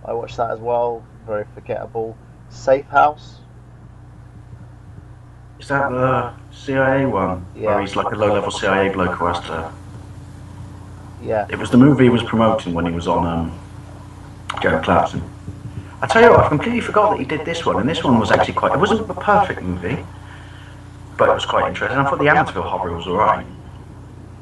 I watched that as well. Very forgettable. Safe House. Is that the CIA one? Yeah. Where he's like a low-level CIA bloke who has to. Yeah. It was the movie he was promoting when he was on Joe Clarkson. I tell you what, I completely forgot that he did this one, and this one was actually quite. It wasn't a perfect movie, but it was quite interesting. I thought the Amityville Horror was alright.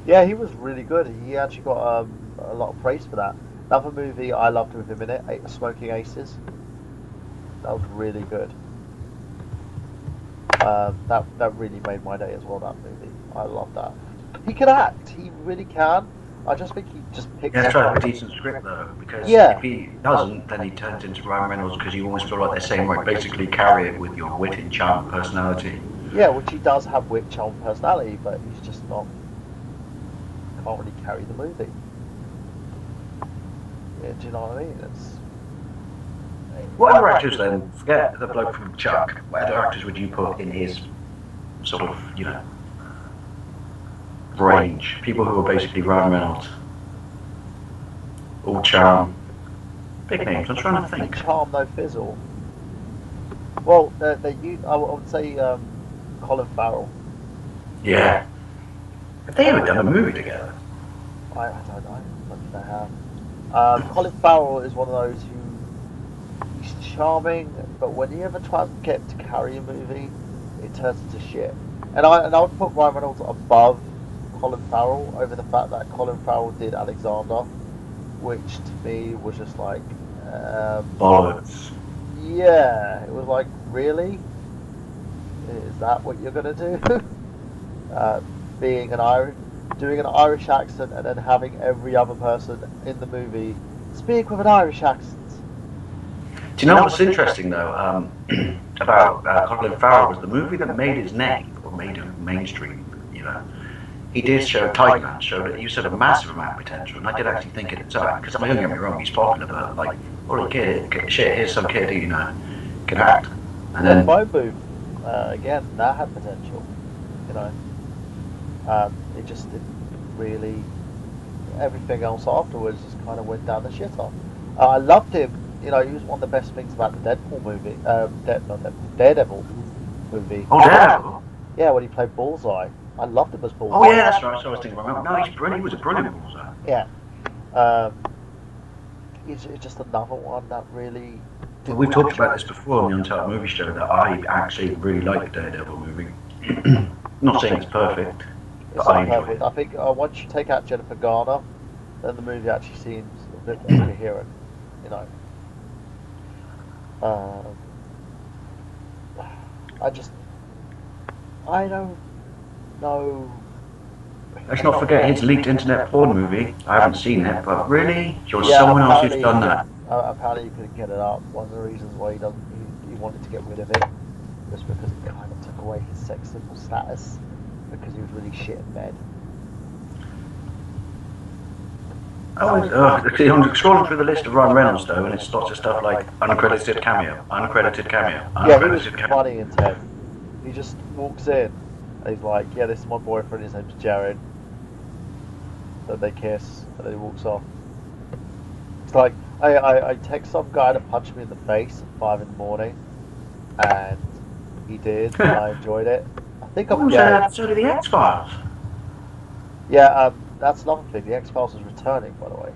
Yeah, he was really good. He actually got a lot of praise for that. Another movie I loved with him in it, Smoking Aces. That was really good. That really made my day as well. That movie, I love that. He can act. He really can. I just think he just picks. Yeah, try to have a decent script though, because if he doesn't, then he turns into Ryan Reynolds because you almost feel like they're saying, right, basically carry it with your wit and charm, personality. Yeah, which he does have wit, charm, personality, but he's just not. Can't really carry the movie. Yeah, do you know what I mean? What other actors then? Forget the bloke from Chuck. What other actors would you put in his sort of, range? People who are basically Ryan Reynolds. All charm. Big names, I'm trying to think. Charm, no fizzle. Well, I would say Colin Farrell. Yeah. Have they ever done a movie together? I don't know. I don't think they have. Colin Farrell is one of those who he's charming, but when you ever try to get him to carry a movie, it turns into shit. And I would put Ryan Reynolds above Colin Farrell over the fact that Colin Farrell did Alexander, which to me was just like bollocks. Yeah, it was like, really? Is that what you're gonna do? Doing an Irish accent and then having every other person in the movie speak with an Irish accent. Do you know what's interesting though about Colin Farrell was the movie that made his name or made him mainstream. He did show Tiger Man showed that he showed a massive amount of potential, and I did actually think at the time because don't get me wrong, he's popular, but like, what a kid, shit, here's some kid who can act, and then Phone Booth again, that had potential, it just didn't really. Everything else afterwards just kind of went down the shitter. I loved him. He was one of the best things about the Deadpool movie, Daredevil movie. Oh, Daredevil. Yeah, when he played Bullseye. I loved him as Bullseye. Oh yeah, that's right. So I was thinking, no, he's brilliant. He was a brilliant Bullseye. Yeah. It's just another one that really. Well, we've talked about this before on the Untitled Movie Show that I actually really like the Daredevil movie. Not saying it's perfect, but I enjoy it. I think once you take out Jennifer Garner, then the movie actually seems a bit more coherent. I don't know. Let's not forget his leaked internet porn movie. I haven't seen it, but really, you're someone else who's done that. Apparently, he couldn't get it up. One of the reasons why he wanted to get rid of it was because it kind of took away his sex symbol status because he was really shit in bed. I'm scrolling through the list of Ryan Reynolds though, and it's lots of stuff like uncredited cameo. Yeah, he was funny in Ted. He just walks in, and he's like, "Yeah, this is my boyfriend. His name's Jared." Then they kiss, and then he walks off. It's like I text some guy to punch me in the face at 5 a.m, and he did, and I enjoyed it. I think I'm gay. So did the X-Files. Yeah, that's another thing. The X-Files is returning, by the way.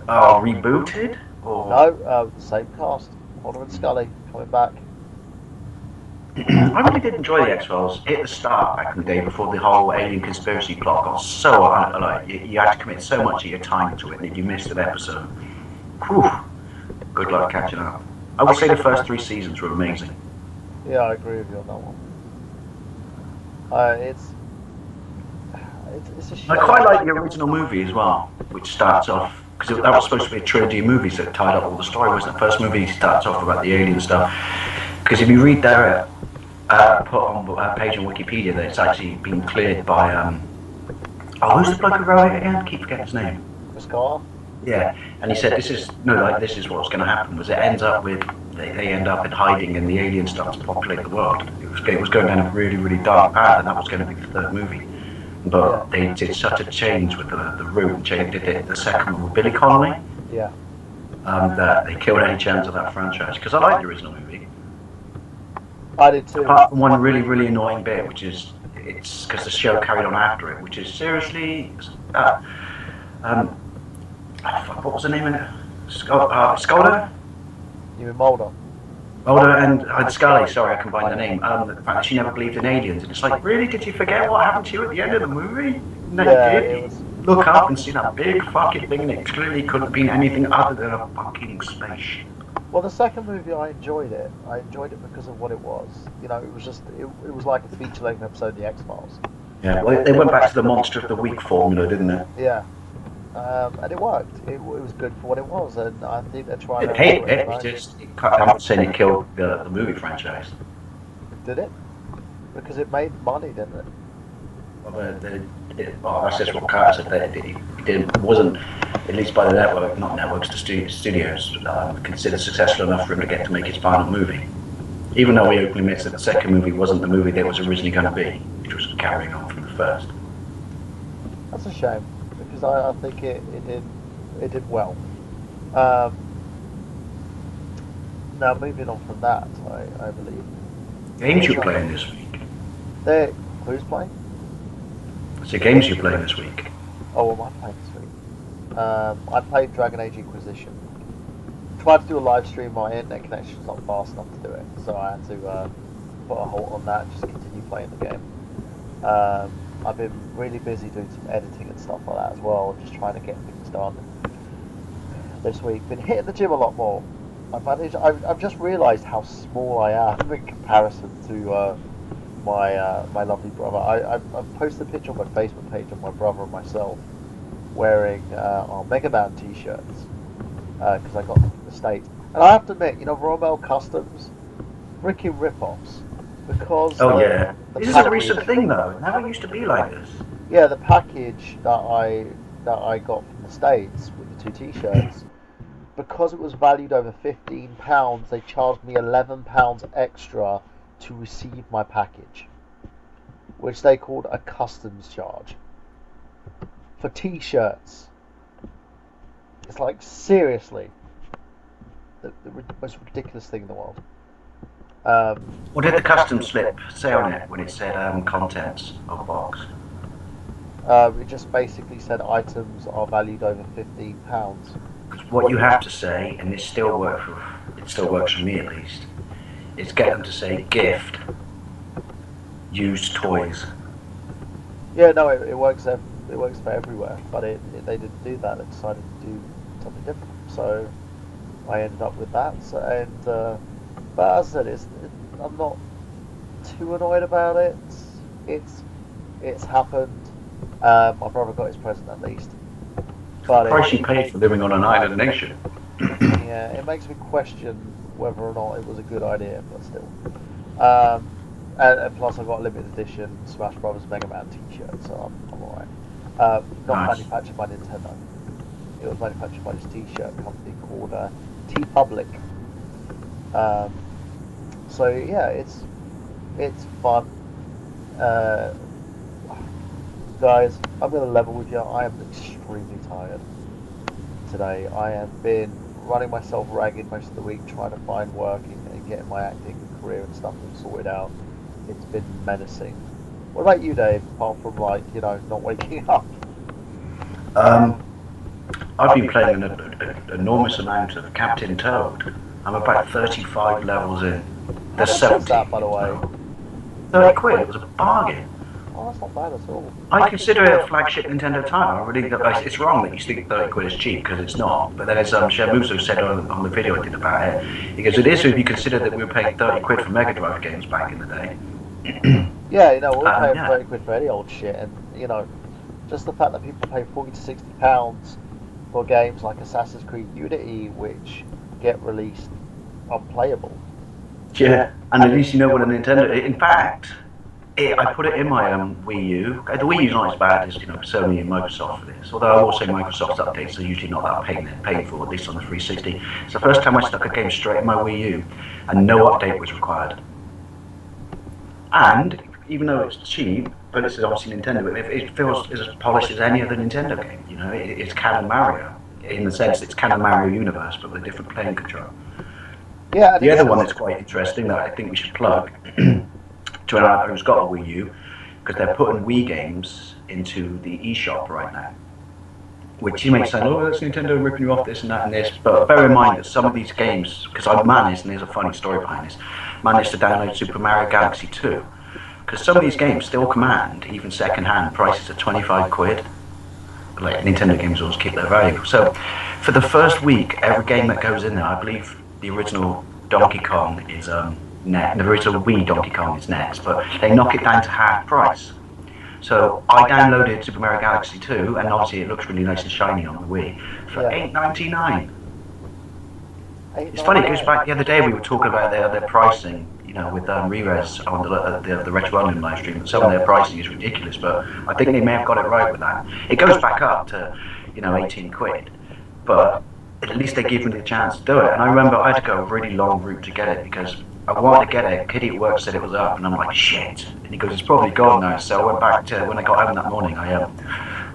Oh, rebooted? Or... No, same cast. Mulder and Scully coming back. I really did enjoy the X-Files at the start back in the day before the whole alien conspiracy plot got so like you had to commit so much of your time to it, and if you missed an episode, whew, good luck catching up. I would say the first 3 seasons were amazing. Yeah, I agree with you on that one. It's it's a I shame. quite like the original movie as well, which starts off because that was supposed to be a trilogy of movies that tied up all the story. Was the first movie starts off about the alien stuff? Because if you read their put on a page on Wikipedia that it's actually been cleared by oh, who's the bloke who wrote it again? I keep forgetting his name. Scar. Yeah, and he said this is this is what's going to happen. Was it ends up with they end up in hiding and the aliens start to populate the world. It was going down a really dark path, and that was going to be the third movie. But they did such a change with the route. Did it the second one with Billy Connolly. Yeah. That they killed any chance of that franchise. Because I like the original movie. I did too. Apart from one really annoying bit, which is it's because the show carried on after it, which is seriously. What was the name of it? Skolder? You mean Mulder? Mulder and Scully, sorry, I combined the name. The fact that she never believed in aliens. And it's like, really? Did you forget what happened to you at the end of the movie? No, Yeah, you did. Look up and see that big fucking thing, and it clearly couldn't have been anything other than a fucking spaceship. Well, the second movie, I enjoyed it. I enjoyed it because of what it was. You know, it was just, it was like a feature-length episode of The X-Files. Yeah, well, they went back to the Monster of the Week formula, didn't they? Yeah. And it worked. It was good for what it was, and I think they're trying to... I'm not saying it killed the movie franchise. Did it? Because it made money, didn't it? Well, that's just what Carter said. It wasn't, at least by the network, not networks, the studios, considered successful enough for him to get to make his final movie. Even though he openly admits that the second movie wasn't the movie that it was originally going to be, which was carrying on from the first. That's a shame, because I think it did well. Now moving on from that, I believe. Games you're playing this week? Who's playing? So games you're playing this week? Oh, what am I playing this week? I played Dragon Age Inquisition. Tried to do a live stream, my internet connection's not fast enough to do it, so I had to put a halt on that and just continue playing the game. I've been really busy doing some editing and stuff like that as well, just trying to get things done this week. Been hitting the gym a lot more. I've just realised how small I am in comparison to my lovely brother. I've posted a picture on my Facebook page of my brother and myself wearing our Mega Man t-shirts because I got them from the States. And I have to admit, you know, Rommel Customs, freaking rip-offs. Because this is a recent thing though. It never used to be like this. Yeah, the package that I got from the States with the two t-shirts, because it was valued over £15, they charged me £11 extra to receive my package, which they called a customs charge for t-shirts. It's like, seriously, the most ridiculous thing in the world. What did the customs slip say on it when it said contents of box? It just basically said items are valued over £15. What you have to say, and it still works for me at least, is get them to say gift, used toys. Yeah, no, it works. It works for everywhere, but they didn't do that. They decided to do something different, so I ended up with that. So, but as I said, I'm not too annoyed about it. It's happened. My brother got his present at least. But the price you paid for living on an island nation. Yeah, it makes me question whether or not it was a good idea, but still. And plus, I got a limited edition Smash Brothers Mega Man T-shirt, so I'm alright. Not manufactured by Nintendo. It was manufactured by this T-shirt company called T-Public. So yeah, it's fun. Guys, I'm going to level with you. I am extremely tired today. I have been running myself ragged most of the week trying to find work and getting my acting career and stuff all sorted out. It's been menacing. What about you, Dave? Apart from, like, you know, not waking up. I've been playing an enormous amount of Captain Toad. I'm about 35 levels in. How There's much is 70. that, by the way? 30 quid, it was a bargain. Oh, that's not bad at all. I consider it a flagship Nintendo title. I really, it's wrong that you think 30 quid is cheap, because it's not. But then as Shamuso said on the video I did about it, he goes, it is if you consider that we were paying 30 quid for Mega Drive games back in the day. Yeah, you know, we're paying Yeah. 30 quid for any old shit, and you know, just the fact that people pay 40 to 60 pounds for games like Assassin's Creed Unity, which get released unplayable. Yeah, and at least you know what a Nintendo. In fact, I put it in my Wii U. The Wii U's not as bad as Sony and Microsoft for this. Although I will say Microsoft's updates are usually not that painful, at least on the 360. It's the first time I stuck a game straight in my Wii U, and no update was required. And even though it's cheap, but this is obviously Nintendo, it feels as polished as any other Nintendo game. You know, it's Canon Mario in the sense it's Canon Mario Universe, but with a different playing control. Yeah, The other one that's quite interesting that I think we should plug to anyone who's got a Wii U, because they're putting Wii games into the eShop right now. Which you may say, oh, that's Nintendo ripping you off this and that and this, but bear in mind that some of these games, because I managed, and there's a funny story behind this, managed to download Super Mario Galaxy 2, because some of these games still command, even second-hand, prices of 25 quid. Like, Nintendo games always keep their value. So, for the first week, every game that goes in there, I believe the original Donkey Kong is next, the original Wii Donkey Kong is next, but they knock it down to half price. So I downloaded Super Mario Galaxy 2, and obviously it looks really nice and shiny on the Wii, for $8.99. It's funny, it goes back the other day we were talking about their pricing, you know, with Re-Res on the Retro Island live stream. Some of their pricing is ridiculous, but I think they may have got it right with that. It goes back up to, 18 quid, but at least they give me the chance to do it. And I remember I had to go a really long route to get it, because I wanted to get it. Kitty at work said it was up, and I'm like, shit. And he goes, it's probably gone now. So I went back to, when I got home that morning, I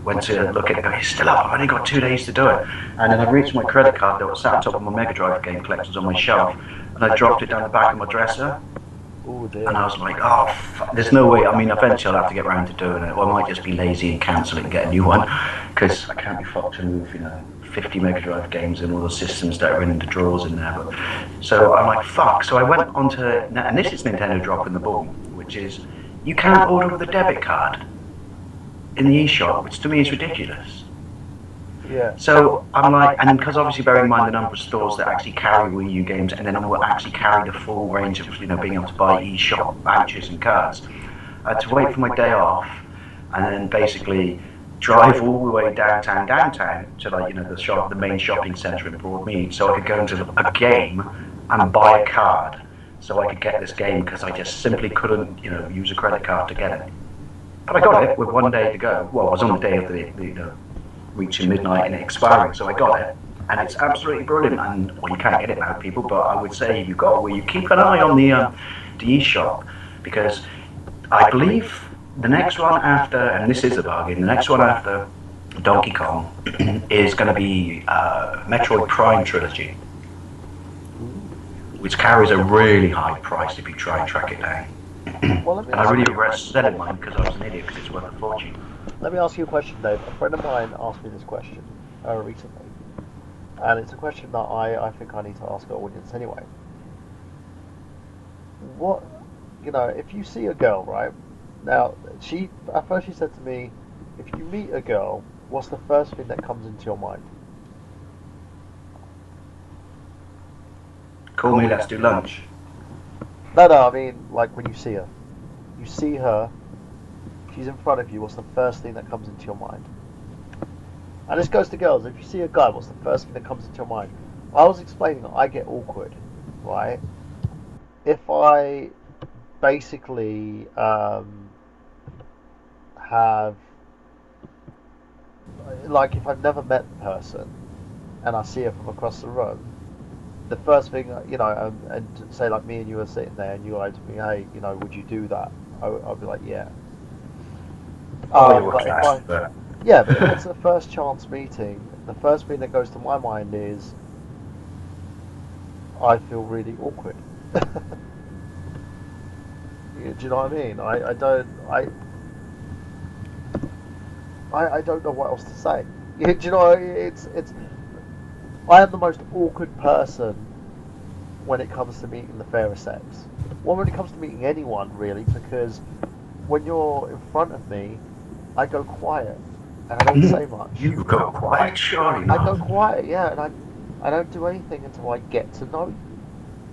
went to look at it and go, it's still up. I've only got 2 days to do it. And then I reached my credit card that was sat on top of my Mega Drive game collections on my shelf, and I dropped it down the back of my dresser. Ooh, dear. And I was like, oh, there's no way. I mean, eventually I'll have to get around to doing it. Or I might just be lazy and cancel it and get a new one, because I can't be fucked to move, 50 Mega Drive games and all the systems that are in the drawers in there. But so I'm like, fuck. So I went onto, and this is Nintendo dropping the ball, which is you can't order with a debit card in the eShop, which to me is ridiculous. Yeah. So I'm like, and because obviously bearing in mind the number of stores that actually carry Wii U games, and then will actually carry the full range of being able to buy eShop vouchers and cards, I had to wait for my day off, and then basically drive all the way downtown to the main shopping centre in Broadmead, so I could go into a game and buy a card, so I could get this game, because I just simply couldn't use a credit card to get it. But I got it with 1 day to go. Well, I was on the day of the reaching midnight and it expiring, so I got it, and it's absolutely brilliant. And well, you can't get it now, people, but I would say if you've got it, you keep an eye on the eShop, because I believe the next one after, and this is a bargain, the next one after Donkey Kong is going to be Metroid Prime Trilogy, which carries a really high price if you try and track it down. Well, And I really regret selling mine because I was an idiot, because it's worth a fortune. let me ask you a question, Dave. A friend of mine asked me this question recently, and it's a question that I think I need to ask our audience anyway. What, if you see a girl, right? Now, at first she said to me, if you meet a girl, what's the first thing that comes into your mind? Call me, let's do lunch. No, I mean, like when you see her. You see her, she's in front of you, what's the first thing that comes into your mind? And this goes to girls. If you see a guy, what's the first thing that comes into your mind? I was explaining that I get awkward, right? If I basically have, like, if I've never met the person and I see her from across the room, the first thing, and say like me and you are sitting there and you like to me, hey, would you do that? I'll be like, yeah. Yeah, but if it's a first chance meeting, the first thing that goes to my mind is I feel really awkward. Do you know what I mean? I don't know what else to say. Do you know? It's I am the most awkward person when it comes to meeting the fairer sex. Well, when it comes to meeting anyone, really, because when you're in front of me, I go quiet and I don't say much. You go quiet, surely I go not. quiet, yeah, and I don't do anything until I get to know you.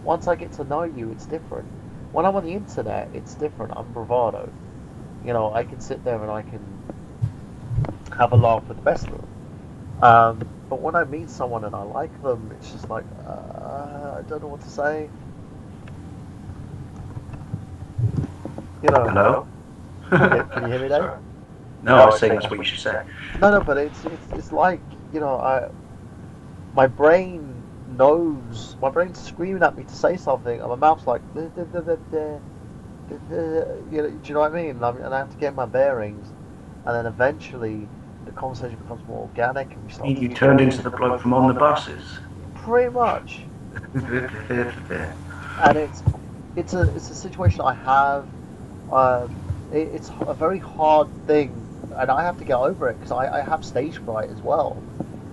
Once I get to know you, it's different. When I'm on the internet, it's different. I'm bravado. You know, I can sit there and I can have a laugh with the best of them. But when I meet someone and I like them, it's just like, I don't know what to say. You know, Hello? can you hear me, Dave? Sorry. No, I was saying that's what you should say. No, but it's like, you know, my brain knows, my brain's screaming at me to say something, and my mouth's like, "Duh, duh, duh, duh, duh, duh, duh." You know, do you know what I mean? And I have to get my bearings, and then eventually the conversation becomes more organic, and we start You talking. turned into the bloke from On the Buses. Pretty much, and it's a situation I have. It's a very hard thing, and I have to get over it because I have stage fright as well.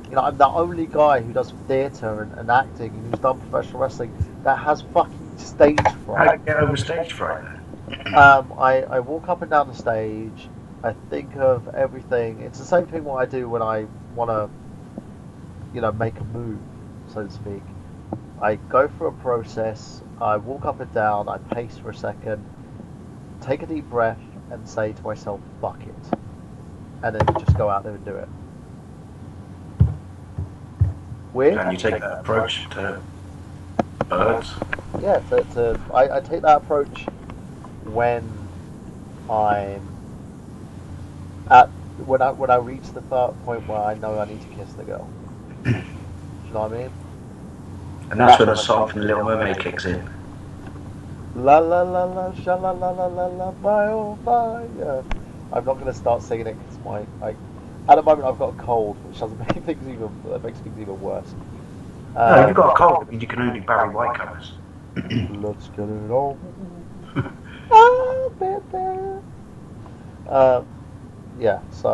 You know, I'm the only guy who does theatre and acting and who's done professional wrestling that has fucking stage How do fright. you get over stage fright then? I walk up and down the stage. I think of everything. It's the same thing what I do when I want to, you know, make a move, so to speak. I go through a process. I walk up and down. I pace for a second, take a deep breath, and say to myself, "Fuck it," and then just go out there and do it. Weird? And you take that approach to birds. Yeah, I take that approach when I'm at when I reach the point where I know I need to kiss the girl. Do you know what I mean? And that's when the song from The Little Mermaid kicks in. La la la la sha la la la la la bye oh bye. Yeah. I'm not gonna start singing it because at the moment I've got a cold, which doesn't make things even worse. No, if you've got a cold, it means you can only do Barry White covers. Let's get it on. Ah, baby. Yeah. So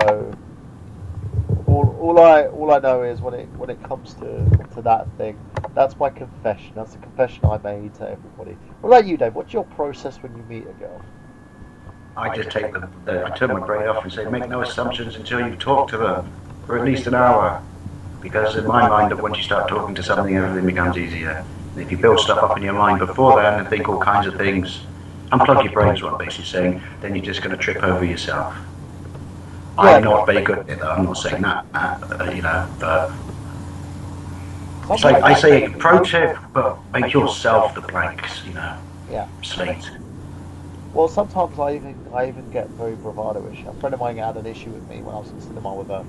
all I know is when it comes to that thing, that's my confession. That's the confession I made to everybody. What about you, Dave? What's your process when you meet a girl? I just take I turn my brain off and say, make no assumptions until you've talked to them for at least an hour. Because in my mind, that once you start talking to something, everything becomes easier. And if you build stuff up in your mind before then and think all kinds of things, unplug your brain is what I'm basically saying, then you're just going to trip over yourself. Yeah. I'm not very good at it, though. I'm not saying that, you know, but it's like I say, pro tip, but make yourself the blanks, you know, Yeah. slate. Well, sometimes I even get very bravado-ish. A friend of mine had an issue with me when I was in cinema with her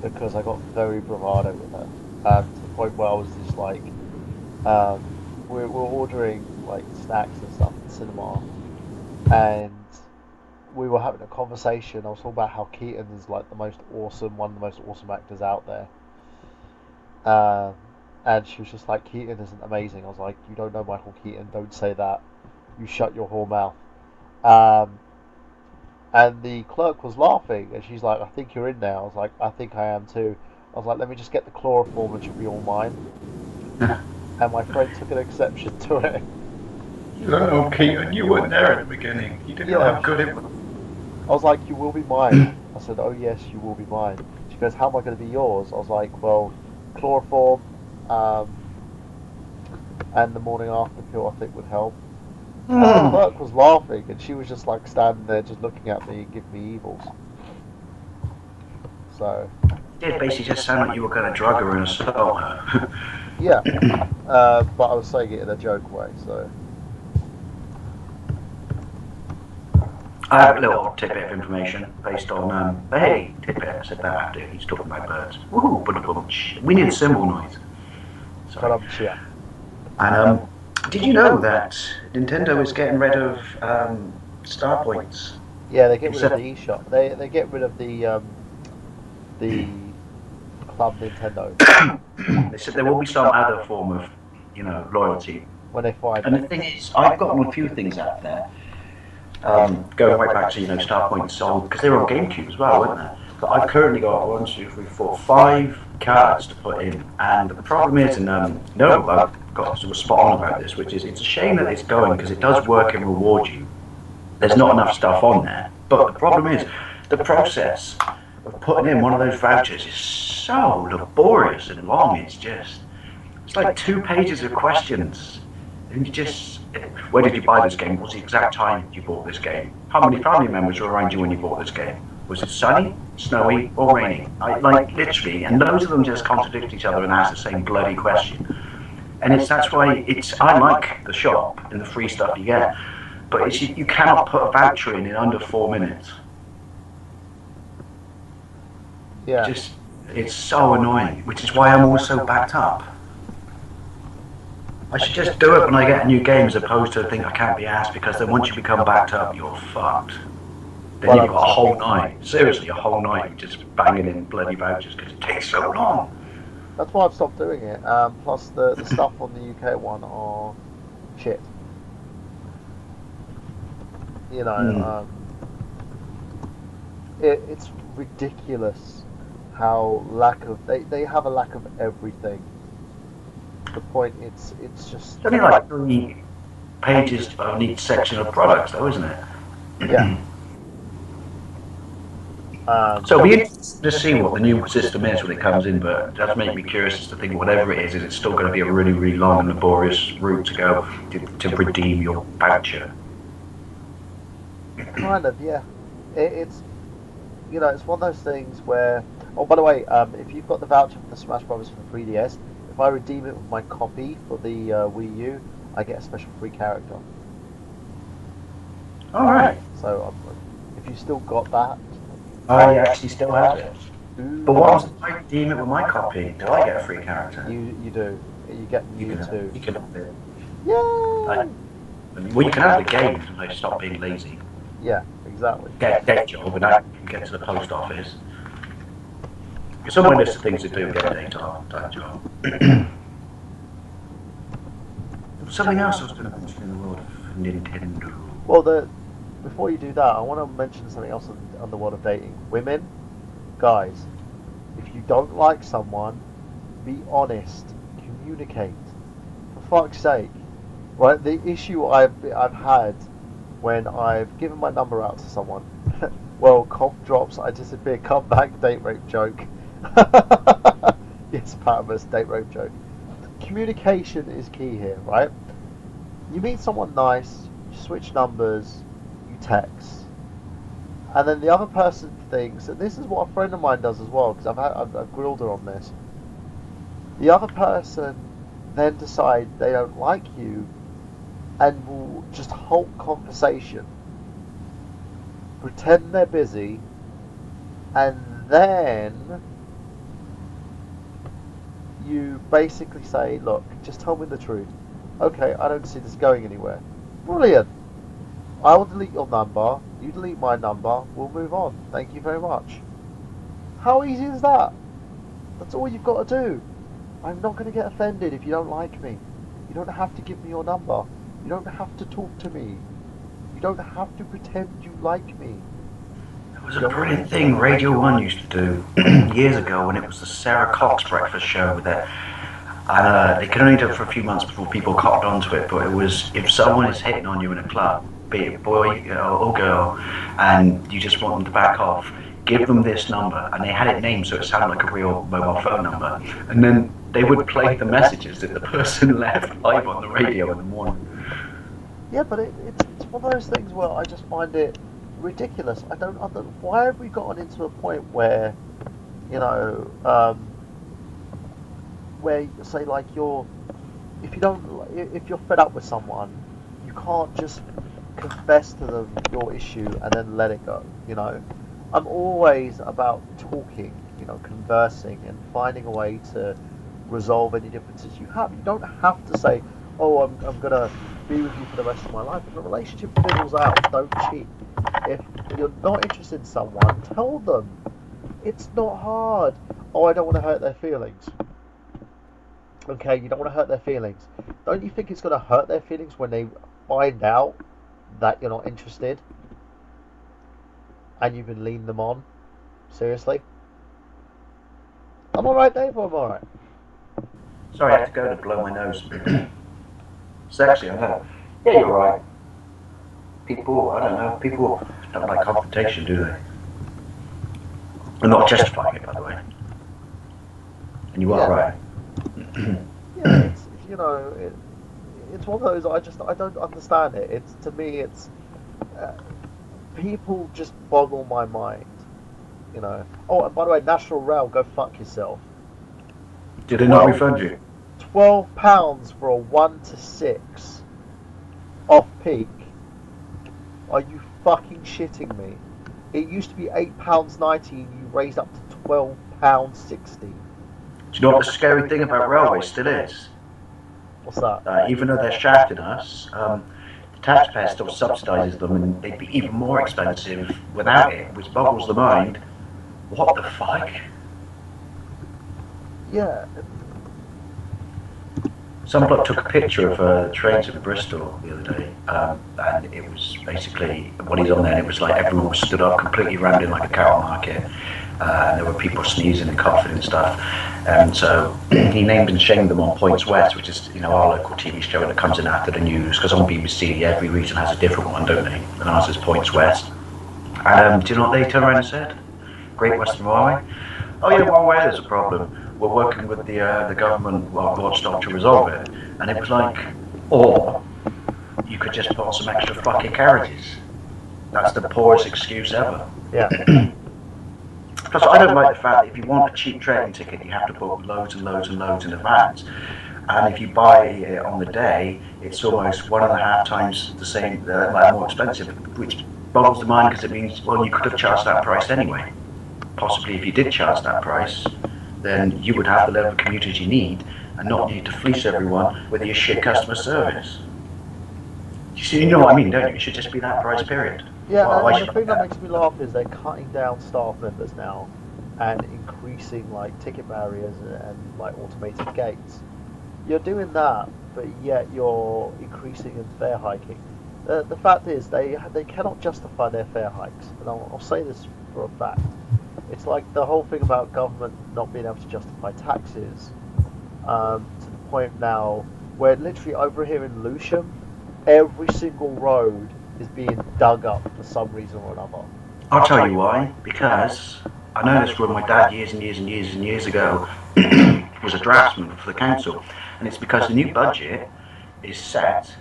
because I got very bravado with her, to the point where I was just like, we're ordering like snacks and stuff in the cinema, and we were having a conversation. I was talking about how Keaton is like one of the most awesome actors out there. And she was just like, Keaton isn't amazing. I was like, you don't know Michael Keaton. Don't say that. You shut your whole mouth. Um, and the clerk was laughing, and she's like, I think you're in now. I was like, I think I am too. I was like, let me just get the chloroform and she'll be all mine. And my friend took an exception to it. You don't know, Keaton, you weren't there at the beginning. You didn't know how good it was. I was like, you will be mine. I said, oh yes, you will be mine. She goes, how am I going to be yours? I was like, well, chloroform, and the morning after pill I think would help. And the clerk was laughing, and she was just like standing there, just looking at me and giving me evils. So. It did basically just sound like you were going to drug her and assault her. Yeah, but I was saying it in a joke way, so. I have a little tidbit of information based on, hey, tidbit, I said that after he's talking about birds. Woohoo, but we need a cymbal noise. Sorry. Yeah. And did you know that Nintendo is getting rid of Star Points? Yeah, they get rid of the eShop. They get rid of the Club Nintendo. They said there will be some other form of, you know, loyalty. When they find And the thing is, I've gotten a few things out there. Going right back to, you know, Star Points on, because they were on GameCube as well, weren't they? But I've currently got 5 cards to put in, and the problem is, and no, I've got sort of spot on about this, which is it's a shame that it's going because it does work and reward you. There's not enough stuff on there, but the problem is the process of putting in one of those vouchers is so laborious and long. It's like 2 pages of questions, and you just, where did you buy this game? What's the exact time you bought this game? How many family members were around you when you bought this game? Was it sunny, snowy, or rainy? Like literally, and loads of them just contradict each other and ask the same bloody question. And that's why I like the shop and the free stuff you get, but you cannot put a voucher in under 4 minutes. Yeah. It's so annoying, which is why I'm always so backed up. I should just do it when I get a new game as opposed to think I can't be asked, because then once you become backed up, you're fucked. Then you've got a whole night, seriously, a whole night just banging in bloody vouchers because it takes so long. That's why I've stopped doing it. Plus, the stuff on the UK one are shit. You know, it's ridiculous how they have a lack of everything. The point, it's just... It's only like 3 pages on each section of products, though, isn't it? Yeah. So it'll be interesting to see what the new system is when it comes in, but it does make me curious as to think whatever it is it's still going to be a really, really long and laborious route to go to redeem your voucher. Kind of, yeah. It's, you know, it's one of those things where... Oh, by the way, if you've got the voucher for the Smash Brothers for the 3DS, if I redeem it with my copy for the Wii U, I get a special free character. Alright. So, if you still got that... I actually still have it. Ooh. But once I redeem it with my copy, do I get a free character? You do. You get Mewtwo. You can have it. Yay! Well, you can have the game until I stop being lazy. Yeah, exactly. Get a day job and I can get to the post office. Because on my list of things to do, get a day job. There was something else I was going to mention in the world of Nintendo. Well, before you do that, I want to mention something else on the world of dating. Women, guys, if you don't like someone, be honest, communicate. For fuck's sake, right? The issue I've had when I've given my number out to someone, well, cough drops, I disappear, come back, date rape joke. Yes, Patmos, date rape joke. Communication is key here, right? You meet someone nice, you switch numbers, you text, and then the other person thinks, and this is what a friend of mine does as well, because I've grilled her on this. The other person then decide they don't like you and will just halt conversation, pretend they're busy, and then you basically say, look, just tell me the truth. Okay, I don't see this going anywhere. Brilliant. I will delete your number, you delete my number, we'll move on. Thank you very much. How easy is that? That's all you've got to do. I'm not going to get offended if you don't like me. You don't have to give me your number. You don't have to talk to me. You don't have to pretend you like me. It was a brilliant thing Radio 1 used to do years ago when it was the Sarah Cox breakfast show with it. And they could only do it for a few months before people caught onto it, but it was, if someone is hitting on you in a club, be it boy or girl, and you just want them to back off, give them this number. And they had it named so it sounded like a real mobile phone number. And then they would play the messages that the person left live on the radio in the morning. Yeah, but it's one of those things where I just find it ridiculous. I don't why have we gotten into a point where, you know, where say like if you're fed up with someone, you can't just confess to them your issue and then let it go. You know, I'm always about talking, you know, conversing and finding a way to resolve any differences you have. You don't have to say, oh, I'm gonna be with you for the rest of my life. If a relationship fizzles out, don't cheat. If you're not interested in someone, tell them. It's not hard. Oh, I don't want to hurt their feelings. Okay, you don't want to hurt their feelings. Don't you think it's going to hurt their feelings when they find out that you're not interested and you've been leading them on? Seriously? I'm alright, Dave, or I'm alright? Sorry, I had to go to blow my nose. Sexy, I know. Yeah, you're right. People, I don't know, people don't like confrontation, do they? I'm not justifying it, by the way. And you are Yeah. right. Yeah, it's one of those, I don't understand it. It's, to me, uh, people just boggle my mind, you know. Oh, and by the way, National Rail, go fuck yourself. Did they not 12, refund you? £12 for a 1 to 6 off peak. Are you fucking shitting me? It used to be £8.90 and you raised up to £12.60. Do you know what the scary thing about railways still is? What's that? Even though they're shafting us, the taxpayer still subsidises them, and they'd be even more expensive without it, which boggles the mind. What the fuck? Yeah, Some bloke took a picture of the trains at Bristol the other day, and it was basically when he's on there. It was like everyone was stood up, completely rammed in like a cattle market, and there were people sneezing and coughing and stuff. And so he named and shamed them on Points West, which is our local TV show that comes in after the news. Because on BBC, every region has a different one, don't they? And ours is Points West. And do you know what they turned around and said? Great Western Railway. Oh yeah, one way there's a problem. We're working with the government watchdog to resolve it. And it was like, or you could just put on some extra fucking carriages. That's the poorest excuse ever. yeah, Plus, I don't like the fact that if you want a cheap train ticket, you have to book loads and loads and loads in advance. And if you buy it on the day, it's almost 1.5 times the same, more expensive, which boggles the mind because it means, well, you could have charged that price anyway. Possibly if you did charge that price, then you would have the level of commuters you need and not need to fleece everyone with your shit customer service. You know what I mean, don't you? It should just be that price, period. yeah. Well, And the thing that makes me laugh is they're cutting down staff members now and increasing like ticket barriers and like automated gates. You're doing that, but yet you're increasing and fare hiking. The fact is, they cannot justify their fare hikes, and I'll say this for a fact. It's like the whole thing about government not being able to justify taxes, to the point now where literally over here in Lewisham, every single road is being dug up for some reason or another. I'll tell you why. Because I know this from my dad years and years and years and years ago was a draftsman for the council, and it's because the new budget is set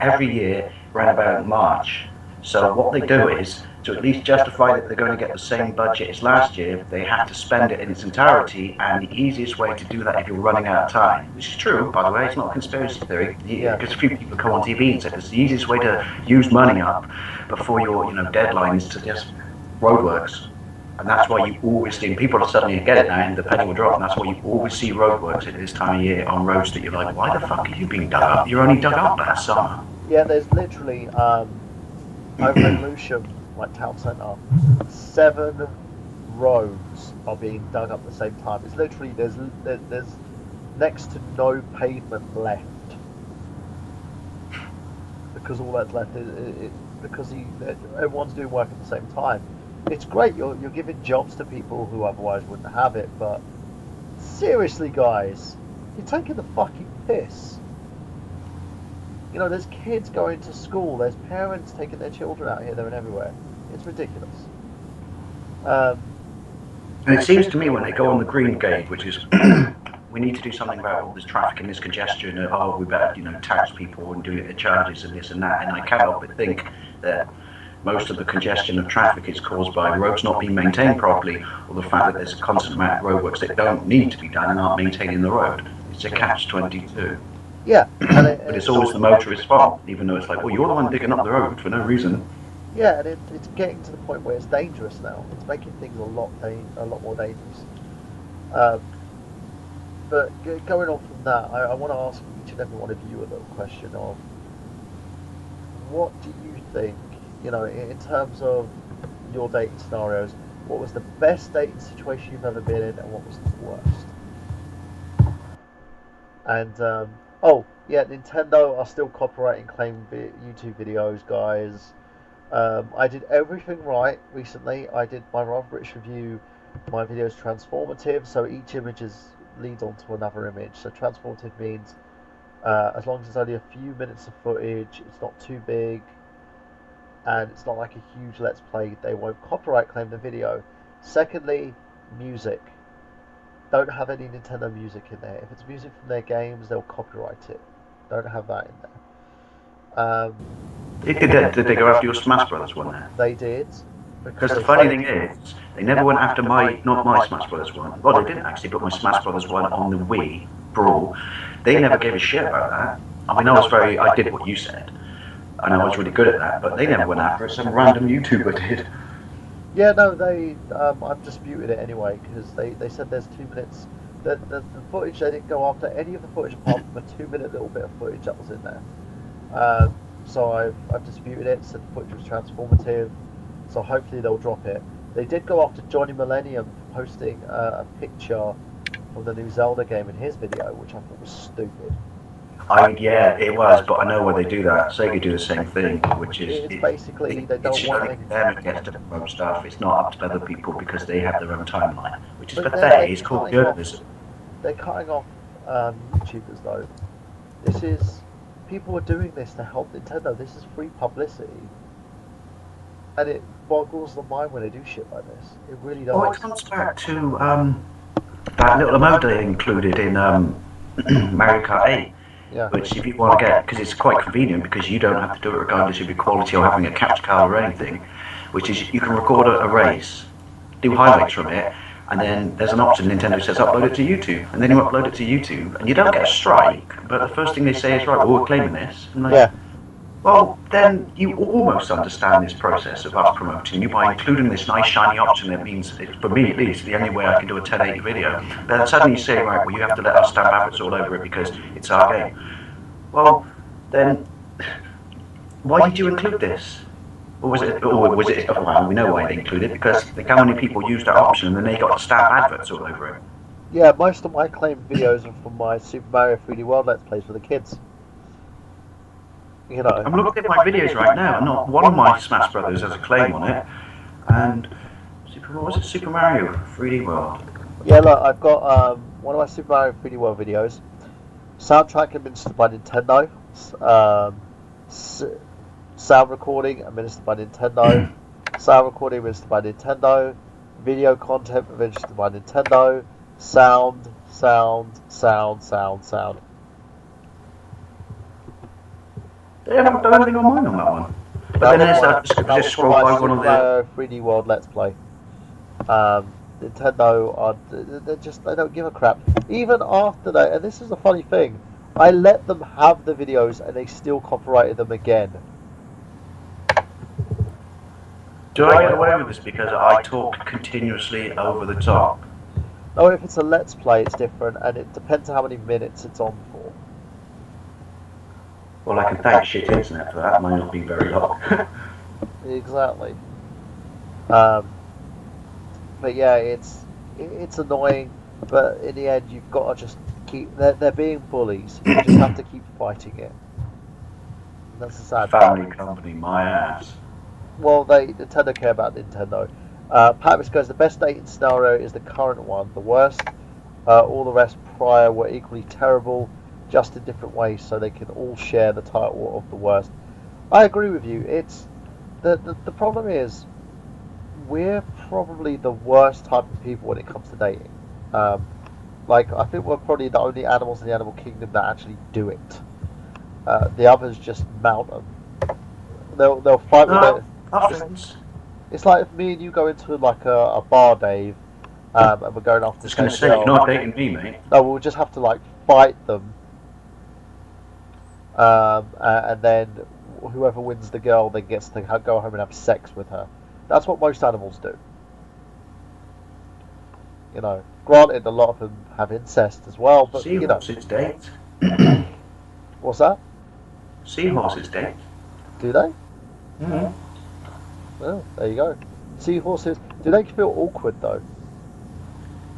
every year around about March. So what they do is, to at least justify that they're going to get the same budget as last year, they have to spend it in its entirety, and the easiest way to do that if you're running out of time, which is true, by the way, it's not a conspiracy theory, because a few people come on TV and say it's the easiest way to use money up before your deadline is to just roadworks. And that's why you always see, and people are suddenly get it now, and the penny will drop, and that's why you always see roadworks at this time of year on roads that you're like, why the fuck are you being dug up? You're only dug up last summer. Yeah, there's literally over in Lewisham, like town centre, 7 roads are being dug up at the same time. It's literally there's next to no pavement left because all that's left is because everyone's doing work at the same time. It's great. You're giving jobs to people who otherwise wouldn't have it, but seriously, guys, you're taking the fucking piss. You know, there's kids going to school. There's parents taking their children out here, there, and everywhere. It's ridiculous. And it seems to me when they go on the green gauge, which is we need to do something about all this traffic and this congestion, and we better tax people and do it at charges and this and that. And I can't help but think that most of the congestion of traffic is caused by roads not being maintained properly, or the fact that there's a constant amount of roadworks that don't need to be done and aren't maintaining the road. It's a catch-22. Yeah, but it's always the motorist's fault, even though it's like, well, you're the one digging up the road for no reason. Yeah, and it's getting to the point where it's dangerous now. It's making things a lot more dangerous. But going on from that, I want to ask each and every one of you a little question of what do you think, in terms of your dating scenarios, what was the best dating situation you've ever been in and what was the worst? And, oh, yeah, Nintendo are still copyrighting claim YouTube videos, guys. I did everything right recently. I did my Rather British review My video is transformative, so each image leads on to another image. So transformative means as long as it's only a few minutes of footage, it's not too big, and it's not like a huge let's play, they won't copyright claim the video. Secondly, music. Don't have any Nintendo music in there. If it's music from their games, they'll copyright it. Don't have that in there. Did they go after your Smash Brothers one there? They did. Because the funny thing is, they never went after not my Smash Brothers one. Well, they didn't actually put my Smash Brothers one on the Wii Brawl. They never gave a shit about that. I mean, I did what you said, and I was really good at that, but they never went after it. Some random YouTuber did. Yeah, no, I've disputed it anyway, because they said there's 2 minutes. The footage, they didn't go after any of the footage apart from a 2-minute little bit of footage that was in there. So I've disputed it, said the footage was transformative, so hopefully they'll drop it. They did go after Johnny Millennium for posting a picture from the new Zelda game in his video, which I thought was stupid. Yeah, it was, but I know where they do that. Sega do the same thing, which is... It's basically, they don't want them against to promote stuff. It's not up to other people because they have their own timeline, which is pathetic. It's called journalism. They're cutting off YouTubers, though. People are doing this to help Nintendo. This is free publicity. And it boggles the mind when they do shit like this. It really does. Oh, it comes back to that little emote they included in Mario Kart 8. Yeah. Which, if you want to get, because it's quite convenient, because you don't have to do it regardless of your quality or having a capture card or anything, which is you can record a race, do highlights from it, and then there's an option Nintendo says upload it to YouTube, and then you upload it to YouTube, and you don't get a strike, but the first thing they say is, right, well, we're claiming this. And yeah. Well, then you almost understand this process of us promoting you by including this nice shiny option that means, for me at least, the only way I can do a 1080 video. Then suddenly you say, right, well, you have to let us stamp adverts all over it because it's our game. Well, then, why did you include this? Or was it, well, we know why they included it, because how many people used that option and then they got to stamp adverts all over it. Yeah, most of my claimed videos are from my Super Mario 3D World Let's Plays for the kids. You know. I'm looking at my videos right now, and not one of my Smash Brothers has a claim on it. And Super Mario 3D World. Yeah, look, I've got one of my Super Mario 3D World videos. Soundtrack administered by Nintendo. Sound recording administered by Nintendo. Sound recording administered by Nintendo. Video content administered by Nintendo. Sound. They haven't done anything on mine on that one. But then there's that, just scroll by one of the 3D World Let's Play. Nintendo they don't give a crap. Even after that, and this is a funny thing, I let them have the videos and they still copyrighted them again. Do I get away with this because I talk continuously over the top? No, if it's a Let's Play, it's different, and it depends how many minutes it's on for. Well, I can thank shit internet for that. It might not be very long. Exactly. But yeah, it's annoying. But in the end, you've got to just keep. They're being bullies. You just have to keep fighting it. And that's the sad Family part. company, my ass. Well, Nintendo care about Nintendo. Patris goes, the best dating scenario is the current one. The worst, all the rest prior were equally terrible, just in different ways, so they can all share the title of the worst. I agree with you. It's the problem is we're probably the worst type of people when it comes to dating. Like, I think we're probably the only animals in the animal kingdom that actually do it. The others just mount them. They'll fight with it. It's like if me and you go into like a bar, Dave, and we're going after the same girl. You're not dating me, mate. No, we'll just have to like fight them, and then whoever wins the girl then gets to go home and have sex with her. That's what most animals do. You know, granted, a lot of them have incest as well, but you know. Seahorses date. What's that? Seahorses date. Do they? Mm-hmm. Well, there you go. Seahorses. Do they feel awkward though?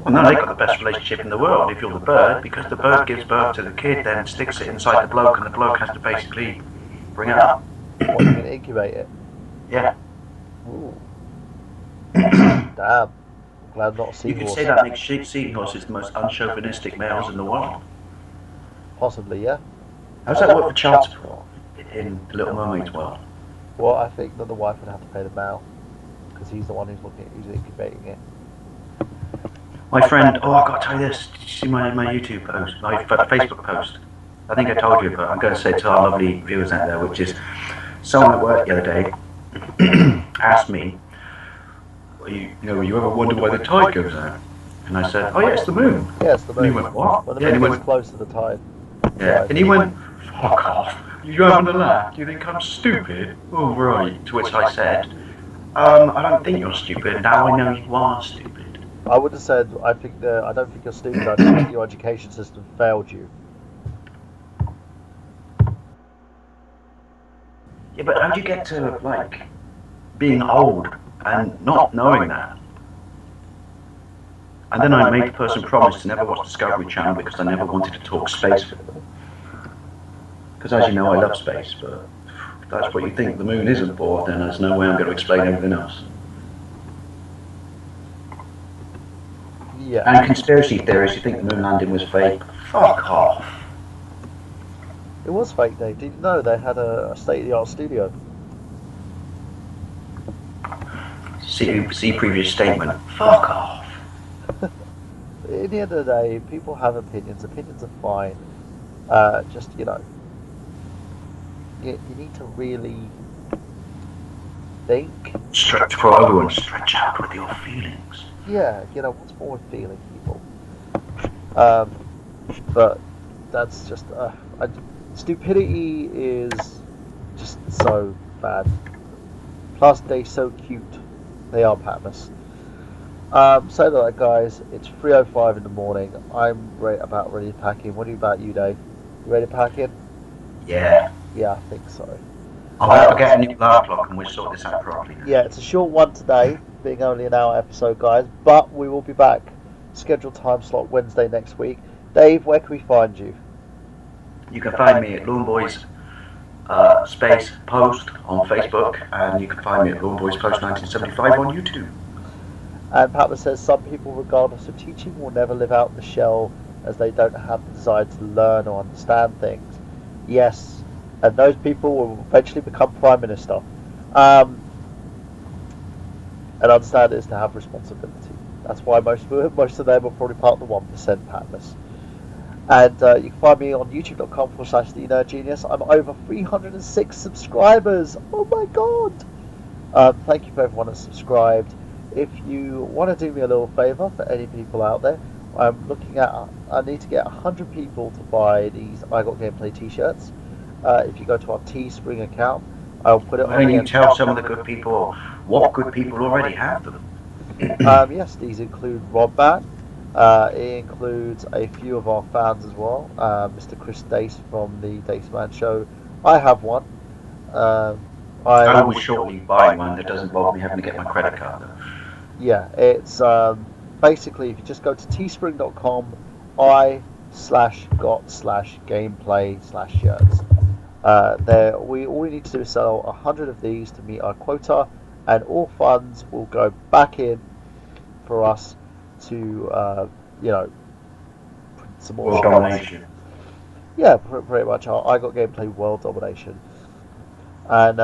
Well, no, they've got the best relationship in the world if you're the bird, because the bird gives birth to the kid, then sticks it inside the bloke, and the bloke has to basically bring it up. What, you can incubate it? Yeah. Ooh. Damn. Glad not a You could seahorse. say that makes seahorses the most unchauvinistic males in the world. Possibly, yeah. How does that work for child support in the Little Mermaid's world? Well, I think that the wife would have to pay the male because he's the one who's incubating it. My friend, oh, I got to tell you this. Did you see my YouTube post, my Facebook post? I think I told you, but I'm going to say to our lovely viewers out there, which is someone at work the other day asked me, you ever wonder why the tide goes out? And I said, oh yeah, it's the moon. Yeah, it's the And he moon. went, what? When the Yeah, and moon he gets went, close to the tide. yeah, and he went, fuck off. You having a laugh? Do you think I'm stupid? Oh, right. To which I said, I don't think you're stupid. Now I know you are stupid. I would have said, I don't think you're stupid. I think your education system failed you. Yeah, but how do you get to, like, being old and not knowing that? And then I made the person promise to never watch Discovery Channel because I never wanted to talk space with them. Because as you know, I love space, but if that's what you think the moon isn't for, then there's no way I'm going to explain everything else. Yeah. And conspiracy theories, you think the moon landing was fake? Fuck off. It was fake, Dave. Did you know they had a state-of-the-art studio? See previous statement. Fuck off. At the end of the day, people have opinions. Opinions are fine. Just, you need to really think. Stretch for everyone. Stretch out with your feelings. Yeah, what's more with feeling, people? But that's just... stupidity is just so bad. Plus, they're so cute. They are, Patmos. So that, guys, it's 3:05 in the morning. I'm about ready to pack in. What about you, Dave? You ready to pack in? Yeah. Yeah, I think so. I'll get a new alarm clock and we'll sort this out properly. Yeah, it's a short one today, being only an hour episode, guys. But we will be back. Scheduled time slot Wednesday next week. Dave, where can we find you? You can find me at Lawn Boys Space Post on Facebook, and you can find me at Lawn Boys Post 1975 on YouTube. And Patmos says some people, regardless of teaching, will never live out the shell as they don't have the desire to learn or understand things. Yes, and those people will eventually become Prime Minister. And understand it is to have responsibility. That's why most of them are probably part of the 1%, Patmos. And you can find me on youtube.com/TheNerdGenius. I'm over 306 subscribers. Oh my god! Thank you for everyone that's subscribed. If you want to do me a little favour, for any people out there, I need to get 100 people to buy these I Got Gameplay t-shirts. If you go to our Teespring account, I'll put it on. Why don't you tell some of the good people what good people already have them? Yes, these include Rodbat. It includes a few of our fans as well. Mr. Chris Dace from the Dace Man Show. I have one. I will shortly buy one that doesn't involve me having to get my credit card though. Yeah, it's basically if you just go to teespring.com i/got/gameplay/shirts. There all we need to do is sell 100 of these to meet our quota, and all funds will go back in for us to print some more World domination. Yeah, pretty much I Got Gameplay world domination. And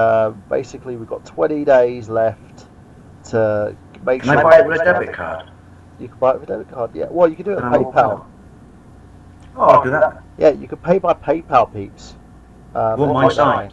basically we've got 20 days left to make sure. Can I buy it with a debit card? You can buy it with a debit card, yeah. Well, you can do it with PayPal. Oh, I'll do that. Yeah, you can pay by PayPal, peeps. Want mine signed?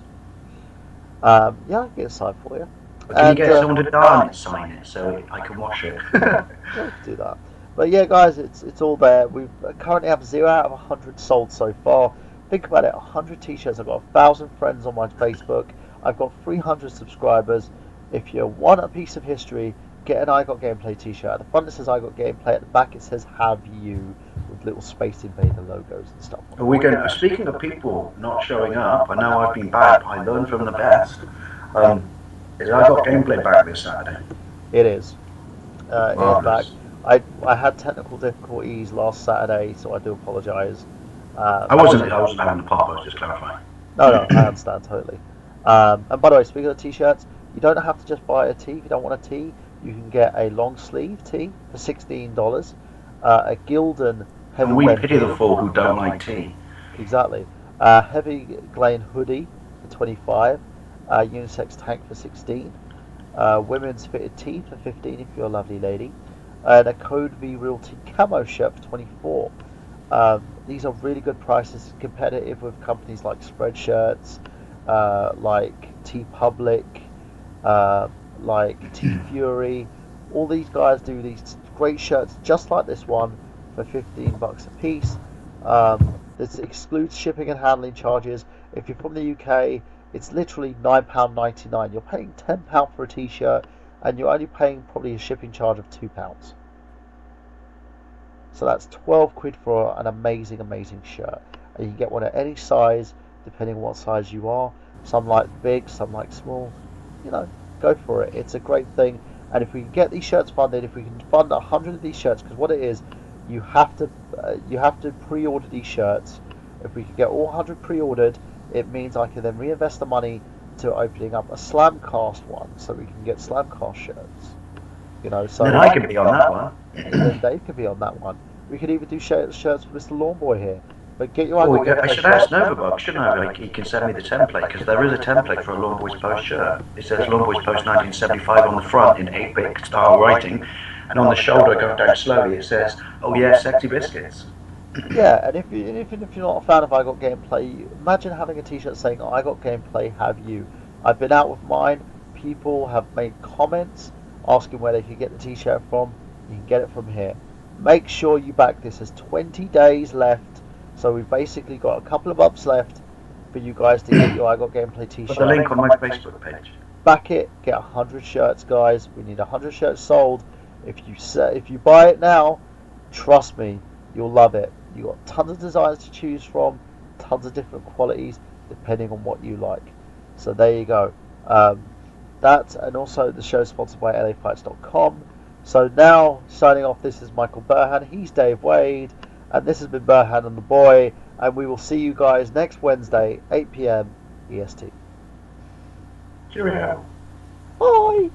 Yeah, I can get it signed for you. Can you get someone to darn it, sign it, so I can wash it? Yeah, we can do that. But yeah, guys, it's all there. We currently have 0 out of 100 sold so far. Think about it, 100 t-shirts. I've got 1,000 friends on my Facebook. I've got 300 subscribers. If you want a piece of history, get an I Got Gameplay t-shirt. At the front it says I Got Gameplay. At the back it says Have You, with little Space Invader logos and stuff. Are we going? Speaking of people not showing up, I know I've been bad. I learned from the best. Is I Got Gameplay back this Saturday? It is. It is back. I had technical difficulties last Saturday, so I do apologise. I wasn't having a pop. I was just clarifying. No, I understand totally. And by the way, speaking of t-shirts, you don't have to just buy a tee. If you don't want a tee, you can get a long sleeve tee for $16, a Gildan heavy And we grain pity the hoodie, fool who don't like tea. exactly, a heavy grain hoodie for 25, a unisex tank for 16, women's fitted tee for 15 if you're a lovely lady, and a Code V Realty camo shirt for 24. These are really good prices, competitive with companies like Spreadshirts, like T Public, uh, like T Fury. All these guys do these great shirts just like this one for $15 a piece. This excludes shipping and handling charges. If you're from the UK, it's literally £9.99. You're paying £10 for a t-shirt, and you're only paying probably a shipping charge of £2. So that's 12 quid for an amazing, amazing shirt. And you can get one at any size, depending on what size you are. Some like big, some like small. You know, go for it. It's a great thing. And if we can get these shirts funded, if we can fund 100 of these shirts, because what it is, you have to pre-order these shirts. If we can get all 100 pre-ordered, it means I can then reinvest the money to opening up a Slamcast one, so we can get Slamcast shirts. You know, so Then I can be on that one. then Dave could be on that one. We could even do shirts for Mr. Lawnboy here. But get your Oh, idea. I should ask Novabug, shouldn't I? Like, he can send me the template, because there is a template for a Lawn Boys Post shirt. It says Lawn Boys Post 1975 on the front in 8-bit style writing, and on the shoulder, going down slowly, it says, "Oh yeah, sexy biscuits." Yeah, and if you're not a fan of I Got Gameplay, imagine having a T-shirt saying I Got Gameplay, have you? I've been out with mine. People have made comments asking where they can get the T-shirt from. You can get it from here. Make sure you back this. There's 20 days left, so we've basically got a couple of months left for you guys to get your I Got Gameplay T-shirt. Put the link on my Facebook page. Back it. Get 100 shirts, guys. We need 100 shirts sold. If you buy it now, trust me, you'll love it. You've got tons of designs to choose from, tons of different qualities, depending on what you like. So there you go. That, and also the show is sponsored by LAFights.com. So now, signing off, this is Michael Burhan, he's Dave Wade, and this has been Burhan and the Boy, and we will see you guys next Wednesday, 8 p.m. EST. Cheerio. Bye!